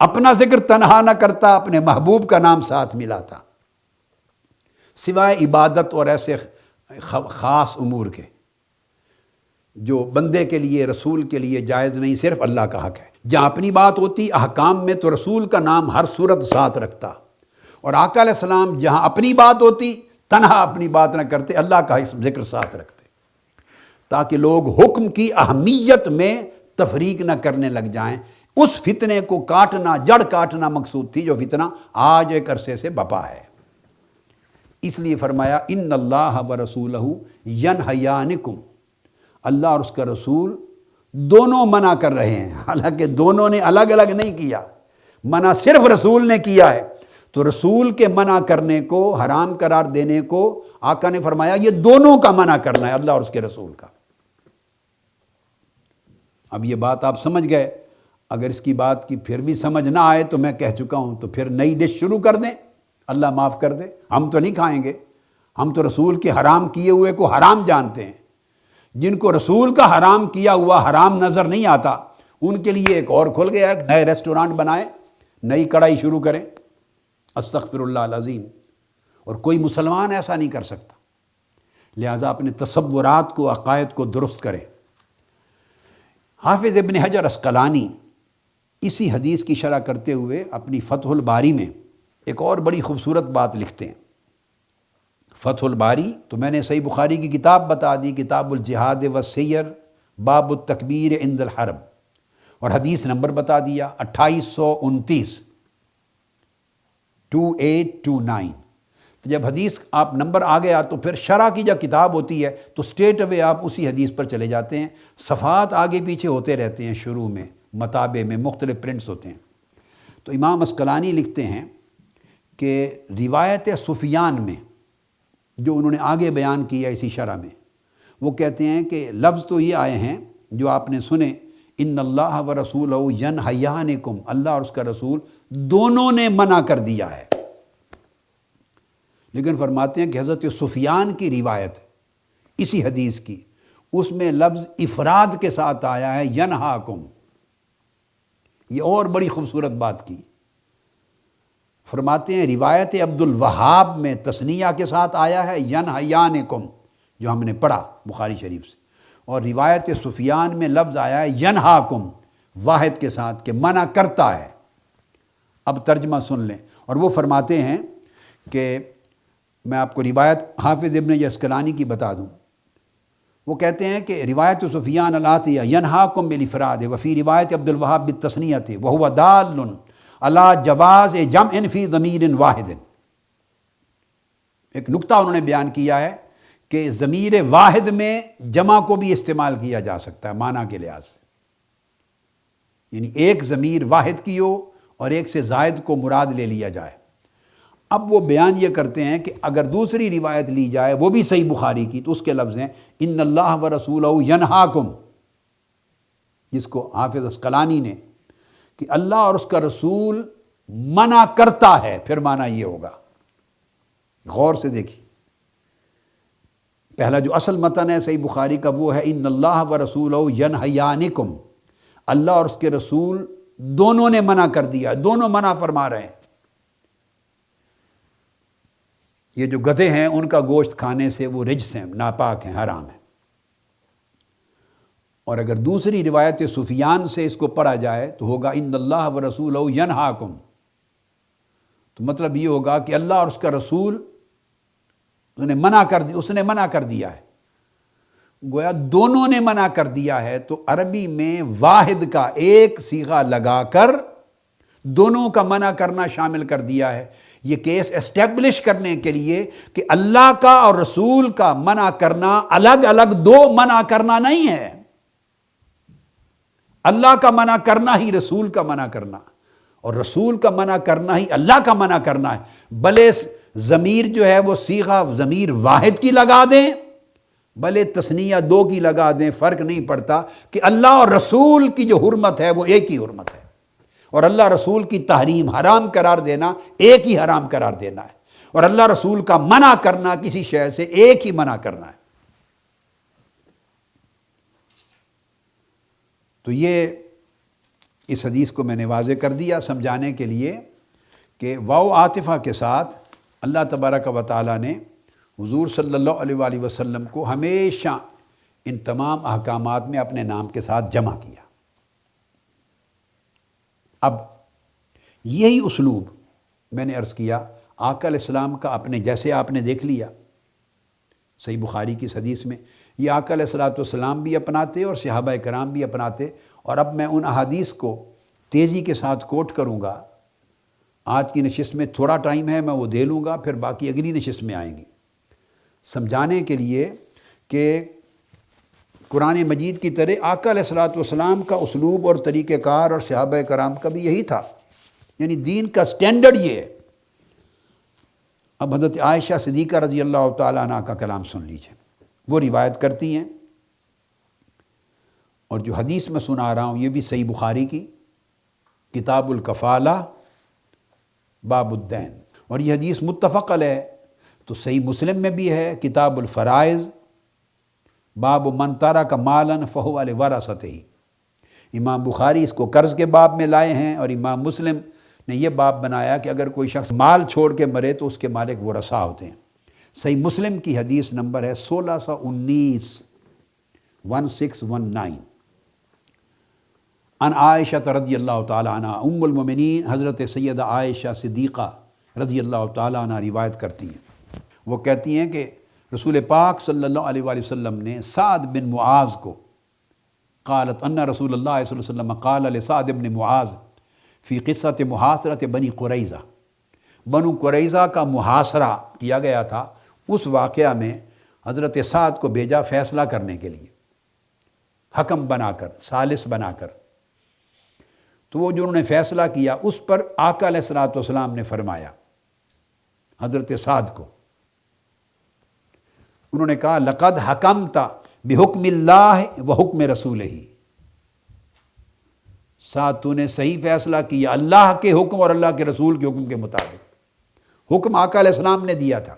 اپنا ذکر تنہا نہ کرتا، اپنے محبوب کا نام ساتھ ملاتا، سوائے عبادت اور ایسے خاص امور کے جو بندے کے لیے، رسول کے لیے جائز نہیں، صرف اللہ کا حق ہے۔ جہاں اپنی بات ہوتی احکام میں تو رسول کا نام ہر صورت ساتھ رکھتا، اور آقا علیہ السلام جہاں اپنی بات ہوتی تنہا اپنی بات نہ کرتے، اللہ کا ذکر ساتھ رکھتے، تاکہ لوگ حکم کی اہمیت میں تفریق نہ کرنے لگ جائیں۔ اس فتنے کو کاٹنا، جڑ کاٹنا مقصود تھی، جو فتنہ آج ایک عرصے سے بپا ہے۔ اس لیے فرمایا ان اللہ ورسولہ ینہیانکم، اللہ اور اس کا رسول دونوں منع کر رہے ہیں، حالانکہ دونوں نے الگ الگ نہیں کیا، منع صرف رسول نے کیا ہے۔ تو رسول کے منع کرنے کو، حرام قرار دینے کو آقا نے فرمایا یہ دونوں کا منع کرنا ہے، اللہ اور اس کے رسول کا۔ اب یہ بات آپ سمجھ گئے، اگر اس کی بات کی پھر بھی سمجھ نہ آئے تو میں کہہ چکا ہوں، تو پھر نئی ڈش شروع کر دیں، اللہ معاف کر دے، ہم تو نہیں کھائیں گے، ہم تو رسول کے حرام کیے ہوئے کو حرام جانتے ہیں۔ جن کو رسول کا حرام کیا ہوا حرام نظر نہیں آتا، ان کے لیے ایک اور کھل گیا ہے، نئے ریسٹورانٹ بنائیں، نئی کڑھائی شروع کریں، استغفر اللہ العظیم۔ اور کوئی مسلمان ایسا نہیں کر سکتا، لہٰذا اپنے تصورات کو، عقائد کو درست کریں۔ حافظ ابن حجر عسقلانی اسی حدیث کی شرح کرتے ہوئے اپنی فتح الباری میں ایک اور بڑی خوبصورت بات لکھتے ہیں۔ فتح الباری تو میں نے صحیح بخاری کی کتاب بتا دی، کتاب الجہاد والسیر، باب التکبیر عند الحرب، اور حدیث نمبر بتا دیا 2829، 2829۔ تو جب حدیث آپ نمبر آ گیا تو پھر شرح کی جب کتاب ہوتی ہے تو اسٹریٹ اوے آپ اسی حدیث پر چلے جاتے ہیں، صفحات آگے پیچھے ہوتے رہتے ہیں، شروع میں متابع میں مختلف پرنٹس ہوتے ہیں۔ تو امام عسقلانی لکھتے ہیں کہ روایت سفیان میں جو انہوں نے آگے بیان کیا اسی شرح میں، وہ کہتے ہیں کہ لفظ تو یہ آئے ہیں جو آپ نے سنے، ان اللہ و رسولہ ینہیانکم، اللہ اور اس کا رسول دونوں نے منع کر دیا ہے، لیکن فرماتے ہیں کہ حضرت سفیان کی روایت اسی حدیث کی، اس میں لفظ افراد کے ساتھ آیا ہے ینہاکم۔ یہ اور بڑی خوبصورت بات کی، فرماتے ہیں روایت عبد الوہاب میں تثنیہ کے ساتھ آیا ہے ینہیانکم، جو ہم نے پڑھا بخاری شریف سے، اور روایت سفیان میں لفظ آیا ہے ینہاکم واحد کے ساتھ کہ منع کرتا ہے۔ اب ترجمہ سن لیں، اور وہ فرماتے ہیں کہ میں آپ کو روایت حافظ ابن عسقلانی کی بتا دوں، وہ کہتے ہیں کہ روایت سفیان العطیہ ینہاکم بالافراد وفی روایت عبد الوہاب بالتثنیۃ وہو دال علی جواز جمع فی ضمیر واحد۔ ایک نکتہ انہوں نے بیان کیا ہے کہ ضمیر واحد میں جمع کو بھی استعمال کیا جا سکتا ہے معنی کے لحاظ سے، یعنی ایک ضمیر واحد کی ہو اور ایک سے زائد کو مراد لے لیا جائے۔ اب وہ بیان یہ کرتے ہیں کہ اگر دوسری روایت لی جائے وہ بھی صحیح بخاری کی، تو اس کے لفظ ہیں ان اللہ و رسولہ ینہاکم، جس کو حافظ عسقلانی نے کہ اللہ اور اس کا رسول منع کرتا ہے، پھر معنی یہ ہوگا۔ غور سے دیکھیے، پہلا جو اصل متن ہے صحیح بخاری کا وہ ہے ان اللہ و رسولہ ینہیانکم، اللہ اور اس کے رسول دونوں نے منع کر دیا، دونوں منع فرما رہے ہیں۔ یہ جو گدھے ہیں ان کا گوشت کھانے سے وہ رجس ہیں، ناپاک ہیں، حرام ہیں۔ اور اگر دوسری روایت سفیان سے اس کو پڑھا جائے تو ہوگا ان اللہ و رسولہ ینہاکم، تو مطلب یہ ہوگا کہ اللہ اور اس کا رسول اس نے منع کر دیا ہے، گویا دونوں نے منع کر دیا ہے۔ تو عربی میں واحد کا ایک صیغہ لگا کر دونوں کا منع کرنا شامل کر دیا ہے، یہ کیس اسٹیبلش کرنے کے لیے کہ اللہ کا اور رسول کا منع کرنا الگ الگ دو منع کرنا نہیں ہے، اللہ کا منع کرنا ہی رسول کا منع کرنا، اور رسول کا منع کرنا ہی اللہ کا منع کرنا ہے، بھلے ضمیر جو ہے وہ صیغہ ضمیر واحد کی لگا دیں، بھلے تثنیہ دو کی لگا دیں، فرق نہیں پڑتا کہ اللہ اور رسول کی جو حرمت ہے وہ ایک ہی حرمت ہے، اور اللہ رسول کی تحریم حرام قرار دینا ایک ہی حرام قرار دینا ہے، اور اللہ رسول کا منع کرنا کسی شے سے ایک ہی منع کرنا ہے۔ تو یہ اس حدیث کو میں نے واضح کر دیا سمجھانے کے لیے کہ واو عاطفہ کے ساتھ اللہ تبارک و تعالیٰ نے حضور صلی اللہ علیہ وآلہ وسلم کو ہمیشہ ان تمام احکامات میں اپنے نام کے ساتھ جمع کیا۔ اب یہی اسلوب میں نے عرض کیا آقا علیہ السلام کا اپنے، جیسے آپ نے دیکھ لیا صحیح بخاری کی اس حدیث میں، یہ آقا علیہ السلام بھی اپناتے اور صحابہ کرام بھی اپناتے، اور اب میں ان احادیث کو تیزی کے ساتھ کوٹ کروں گا۔ آج کی نشست میں تھوڑا ٹائم ہے، میں وہ دے لوں گا، پھر باقی اگلی نشست میں آئیں گی، سمجھانے کے لیے کہ قرآن مجید کی طرح آقا علیہ السلام کا اسلوب اور طریقہ کار اور صحابہ کرام کا بھی یہی تھا، یعنی دین کا سٹینڈرڈ یہ ہے۔ اب حضرت عائشہ صدیقہ رضی اللہ تعالیٰ عنہ کا کلام سن لیجئے، وہ روایت کرتی ہیں، اور جو حدیث میں سنا رہا ہوں یہ بھی صحیح بخاری کی کتاب الکفالہ باب الدین، اور یہ حدیث متفق علیہ تو صحیح مسلم میں بھی ہے کتاب الفرائض باب من ترک مالا فہو لورثتہ۔ امام بخاری اس کو قرض کے باب میں لائے ہیں، اور امام مسلم نے یہ باب بنایا کہ اگر کوئی شخص مال چھوڑ کے مرے تو اس کے مالک ورثاء ہوتے ہیں۔ صحیح مسلم کی حدیث نمبر ہے 1619، 1619۔ ان عائشہ رضی اللہ تعالیٰ عنہ، ام المومنین حضرت سیدہ عائشہ صدیقہ رضی اللہ تعالیٰ عنہ روایت کرتی ہیں، وہ کہتی ہیں کہ رسول پاک صلی اللہ علیہ وآلہ وسلم نے سعد بن معاذ کو، قالت ان رسول اللہ صلی اللہ علیہ وسلم قال لسعد بن معاذ فی قصۃ محاصرۃ بنی قریظہ، بنو قریظہ کا محاصرہ کیا گیا تھا، اس واقعہ میں حضرت سعد کو بھیجا فیصلہ کرنے کے لیے، حکم بنا کر، ثالث بنا کر۔ تو وہ جو انہوں نے فیصلہ کیا اس پر آقا علیہ الصلوۃ والسلام نے فرمایا حضرت سعد کو، انہوں نے کہا لقد حکمت بحکم اللہ و حکم رسولہ، سعد تو نے صحیح فیصلہ کیا اللہ کے حکم اور اللہ کے رسول کے حکم کے مطابق، حکم آقا علیہ السلام نے دیا تھا،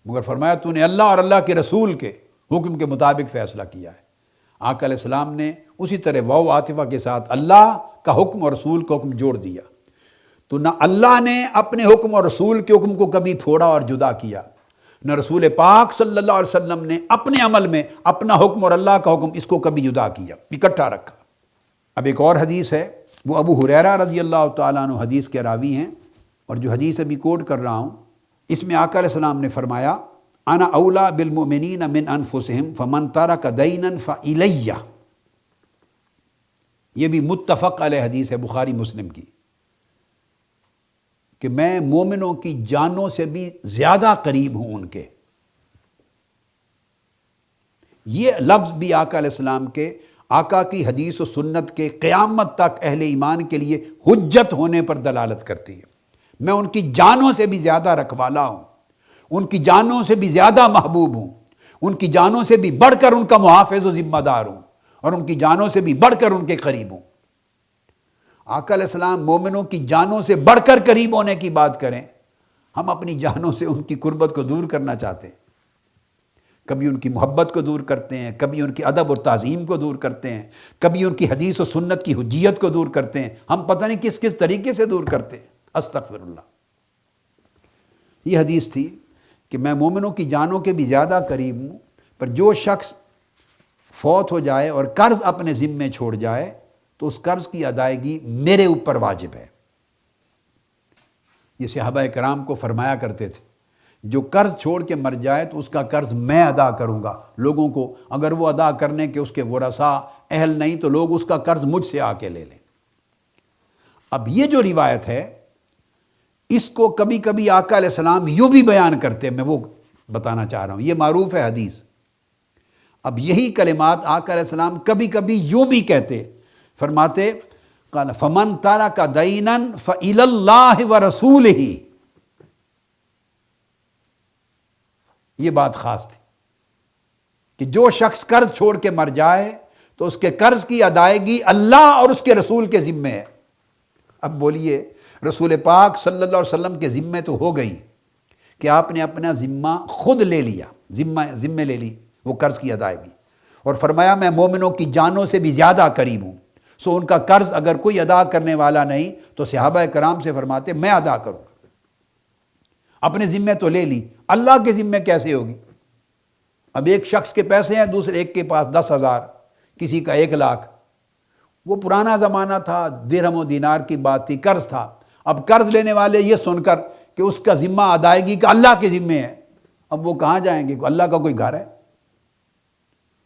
مگر فرمایا تو نے اللہ اور اللہ کے رسول کے حکم کے مطابق فیصلہ کیا ہے۔ آقا علیہ السلام نے اسی طرح واو عاطفہ کے ساتھ اللہ کا حکم اور رسول کا حکم جوڑ دیا، تو نہ اللہ نے اپنے حکم اور رسول کے حکم کو کبھی پھوڑا اور جدا کیا، نہ رسول پاک صلی اللہ علیہ وسلم نے اپنے عمل میں اپنا حکم اور اللہ کا حکم اس کو کبھی جدا کیا، اکٹھا رکھا۔ اب ایک اور حدیث ہے، وہ ابو ہریرہ رضی اللہ تعالیٰ عنہ حدیث کے راوی ہیں، اور جو حدیث ابھی کوٹ کر رہا ہوں اس میں آقا علیہ السلام نے فرمایا انا اولا بالمؤمنین من انفسہم فمن ترک دینا فالیہ، یہ بھی متفق علیہ حدیث ہے بخاری مسلم کی، کہ میں مومنوں کی جانوں سے بھی زیادہ قریب ہوں ان کے۔ یہ لفظ بھی آقا علیہ السلام کے، آقا کی حدیث و سنت کے قیامت تک اہل ایمان کے لیے حجت ہونے پر دلالت کرتی ہے۔ میں ان کی جانوں سے بھی زیادہ رکھوالا ہوں، ان کی جانوں سے بھی زیادہ محبوب ہوں، ان کی جانوں سے بھی بڑھ کر ان کا محافظ و ذمہ دار ہوں، اور ان کی جانوں سے بھی بڑھ کر ان کے قریب ہوں۔ آقا علیہ السلام مومنوں کی جانوں سے بڑھ کر قریب ہونے کی بات کریں، ہم اپنی جانوں سے ان کی قربت کو دور کرنا چاہتے ہیں، کبھی ان کی محبت کو دور کرتے ہیں، کبھی ان کی ادب اور تعظیم کو دور کرتے ہیں، کبھی ان کی حدیث و سنت کی حجیت کو دور کرتے ہیں، ہم پتہ نہیں کس کس طریقے سے دور کرتے ہیں، استغفر اللہ۔ یہ حدیث تھی کہ میں مومنوں کی جانوں کے بھی زیادہ قریب ہوں، پر جو شخص فوت ہو جائے اور قرض اپنے ذمے چھوڑ جائے تو اس قرض کی ادائیگی میرے اوپر واجب ہے۔ یہ صحابہ کرام کو فرمایا کرتے تھے، جو قرض چھوڑ کے مر جائے تو اس کا قرض میں ادا کروں گا لوگوں کو، اگر وہ ادا کرنے کے اس کے ورثاء اہل نہیں تو لوگ اس کا قرض مجھ سے آ کے لے لیں۔ اب یہ جو روایت ہے اس کو کبھی کبھی آقا علیہ السلام یوں بھی بیان کرتے، میں وہ بتانا چاہ رہا ہوں، یہ معروف ہے حدیث۔ اب یہی کلمات آقا علیہ السلام کبھی کبھی یوں بھی کہتے، فرماتے قال فمن ترک دینا فإلی اللہ ورسولہ، یہ بات خاص تھی کہ جو شخص قرض چھوڑ کے مر جائے تو اس کے قرض کی ادائیگی اللہ اور اس کے رسول کے ذمے ہے۔ اب بولیے، رسول پاک صلی اللہ علیہ وسلم کے ذمے تو ہو گئی کہ آپ نے اپنا ذمہ خود لے لیا، ذمے لے لی وہ قرض کی ادائیگی، اور فرمایا میں مومنوں کی جانوں سے بھی زیادہ قریب ہوں، سو ان کا قرض اگر کوئی ادا کرنے والا نہیں تو صحابہ کرام سے فرماتے میں ادا کروں گا۔ اپنے ذمے تو لے لی، اللہ کے ذمے کیسے ہوگی؟ اب ایک شخص کے پیسے ہیں، دوسرے ایک کے پاس 10,000، کسی کا 1,00,000، وہ پرانا زمانہ تھا، درہم و دینار کی بات تھی، قرض تھا۔ اب قرض لینے والے یہ سن کر کہ اس کا ذمہ ادائیگی کا اللہ کے ذمے ہے، اب وہ کہاں جائیں گے؟ اللہ کا کوئی گھر ہے؟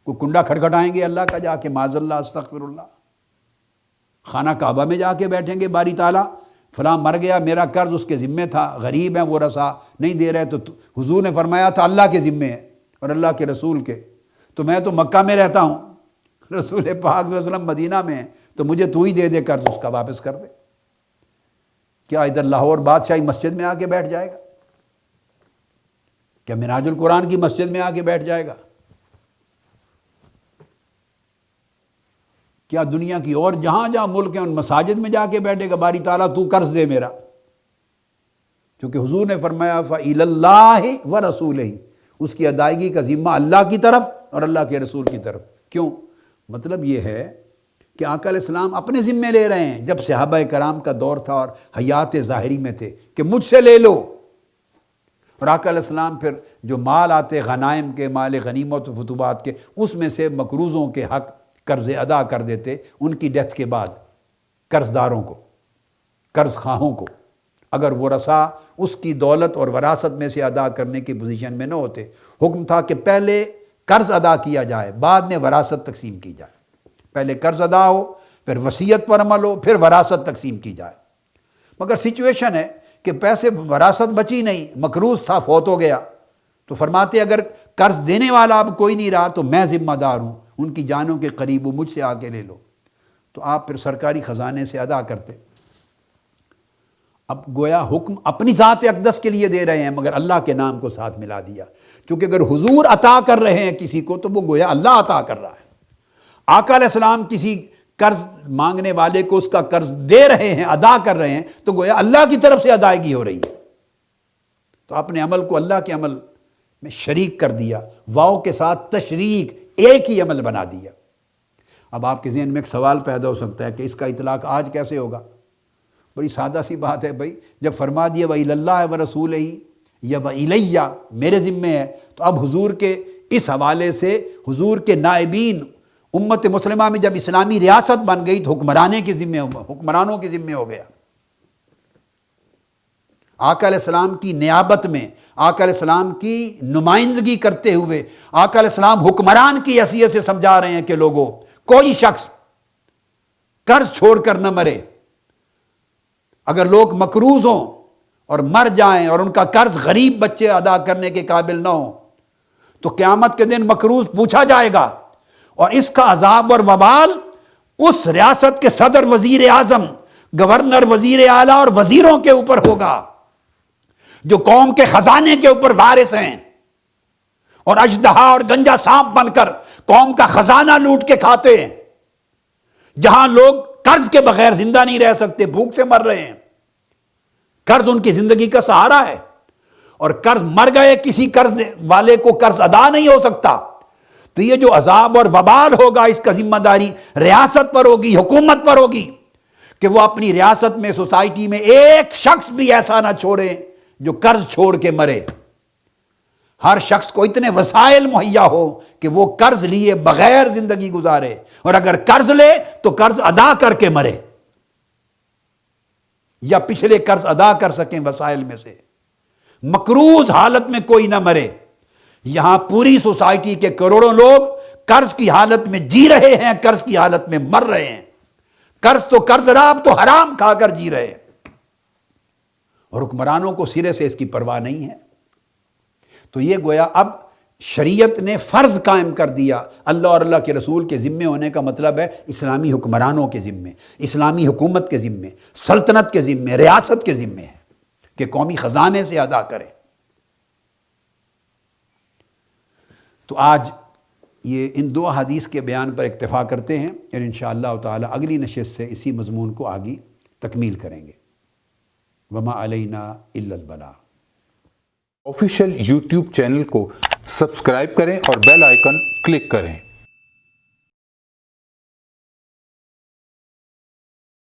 کوئی کنڈا کھٹکھٹائیں گے اللہ کا جا کے؟ معاذ اللہ، استغفر اللہ۔ خانہ کعبہ میں جا کے بیٹھیں گے باری تعالیٰ فلاں مر گیا، میرا قرض اس کے ذمے تھا، غریب ہیں وہ رسا نہیں دے رہے، تو حضور نے فرمایا تھا اللہ کے ذمے ہے اور اللہ کے رسول کے، تو میں تو مکہ میں رہتا ہوں، رسول پاک صلی اللہ علیہ وسلم مدینہ میں ہیں، تو مجھے تو ہی دے دے قرض، اس کا واپس کر دے۔ کیا ادھر لاہور بادشاہی مسجد میں آ کے بیٹھ جائے گا؟ کیا منہاج القرآن کی مسجد میں آ کے بیٹھ جائے گا؟ کیا دنیا کی اور جہاں جہاں ملک ہیں ان مساجد میں جا کے بیٹھے گا باری تعالیٰ تو قرض دے میرا؟ کیونکہ حضور نے فرمایا فإلی اللہ ورسولہ، اس کی ادائیگی کا ذمہ اللہ کی طرف اور اللہ کے رسول کی طرف۔ کیوں؟ مطلب یہ ہے کہ آقا علیہ السلام اپنے ذمے لے رہے ہیں، جب صحابہ کرام کا دور تھا اور حیات ظاہری میں تھے کہ مجھ سے لے لو، اور آقا علیہ السلام پھر جو مال آتے غنائم کے، مال غنیمت و فتوحات کے، اس میں سے مقروضوں کے حق قرض ادا کر دیتے ان کی ڈیتھ کے بعد، قرض داروں کو، قرض خواہوں کو، اگر ورثاء اس کی دولت اور وراثت میں سے ادا کرنے کی پوزیشن میں نہ ہوتے، حکم تھا کہ پہلے قرض ادا کیا جائے، بعد میں وراثت تقسیم کی جائے۔ پہلے قرض ادا ہو، پھر وصیت پر عمل ہو، پھر وراثت تقسیم کی جائے۔ مگر سچویشن ہے کہ پیسے وراثت بچی نہیں، مقروض تھا، فوت ہو گیا، تو فرماتے اگر قرض دینے والا اب کوئی نہیں رہا تو میں ذمہ دار ہوں، ان کی جانوں کے قریب ہوں، مجھ سے آ کے لے لو۔ تو آپ پھر سرکاری خزانے سے ادا کرتے۔ اب گویا حکم اپنی ذات اقدس کے لیے دے رہے ہیں، مگر اللہ کے نام کو ساتھ ملا دیا، چونکہ اگر حضور عطا کر رہے ہیں کسی کو تو وہ گویا اللہ عطا کر رہا ہے۔ آقا علیہ السلام کسی قرض مانگنے والے کو اس کا قرض دے رہے ہیں، ادا کر رہے ہیں، تو گویا اللہ کی طرف سے ادائیگی ہو رہی ہے۔ تو اپنے عمل کو اللہ کے عمل میں شریک کر دیا، واو کے ساتھ تشریک، ایک ہی عمل بنا دیا۔ اب آپ کے ذہن میں ایک سوال پیدا ہو سکتا ہے کہ اس کا اطلاق آج کیسے ہوگا؟ بڑی سادہ سی بات ہے بھائی، جب فرما دیا وَإِلَى اللَّهِ وَرَسُولِهِ یا وَإِلَيَّ میرے ذمے ہے، تو اب حضور کے اس حوالے سے حضور کے نائبین امت مسلمہ میں جب اسلامی ریاست بن گئی تو حکمرانوں کے ذمے ہو گیا۔ آقا علیہ السلام کی نیابت میں، آقا علیہ السلام کی نمائندگی کرتے ہوئے آقا علیہ السلام حکمران کی حیثیت سے سمجھا رہے ہیں کہ لوگوں، کوئی شخص قرض چھوڑ کر نہ مرے۔ اگر لوگ مقروض ہوں اور مر جائیں اور ان کا قرض غریب بچے ادا کرنے کے قابل نہ ہوں تو قیامت کے دن مقروض پوچھا جائے گا، اور اس کا عذاب اور وبال اس ریاست کے صدر، وزیر اعظم، گورنر، وزیر اعلیٰ اور وزیروں کے اوپر ہوگا جو قوم کے خزانے کے اوپر وارث ہیں اور اژدہا اور گنجا سانپ بن کر قوم کا خزانہ لوٹ کے کھاتے ہیں۔ جہاں لوگ قرض کے بغیر زندہ نہیں رہ سکتے، بھوک سے مر رہے ہیں، قرض ان کی زندگی کا سہارا ہے، اور قرض مر گئے، کسی قرض والے کو قرض ادا نہیں ہو سکتا، تو یہ جو عذاب اور وبال ہوگا اس کا ذمہ داری ریاست پر ہوگی، حکومت پر ہوگی، کہ وہ اپنی ریاست میں، سوسائٹی میں ایک شخص بھی ایسا نہ چھوڑے جو قرض چھوڑ کے مرے۔ ہر شخص کو اتنے وسائل مہیا ہو کہ وہ قرض لیے بغیر زندگی گزارے، اور اگر قرض لے تو قرض ادا کر کے مرے، یا پچھلے قرض ادا کر سکیں وسائل میں سے۔ مقروض حالت میں کوئی نہ مرے۔ یہاں پوری سوسائٹی کے کروڑوں لوگ قرض کی حالت میں جی رہے ہیں، قرض کی حالت میں مر رہے ہیں۔ قرض تو قرض رہا، اب تو حرام کھا کر جی رہے ہیں، اور حکمرانوں کو سرے سے اس کی پرواہ نہیں ہے۔ تو یہ گویا اب شریعت نے فرض قائم کر دیا۔ اللہ اور اللہ کے رسول کے ذمے ہونے کا مطلب ہے اسلامی حکمرانوں کے ذمے، اسلامی حکومت کے ذمے، سلطنت کے ذمے، ریاست کے ذمے ہے کہ قومی خزانے سے ادا کرے۔ تو آج یہ ان دو حدیث کے بیان پر اکتفا کرتے ہیں، اور انشاءاللہ تعالی اگلی نشست سے اسی مضمون کو آگے تکمیل کریں گے۔ وما علینا الا البلاغ۔ آفیشیل یوٹیوب چینل کو سبسکرائب کریں اور بیل آئیکن کلک کریں۔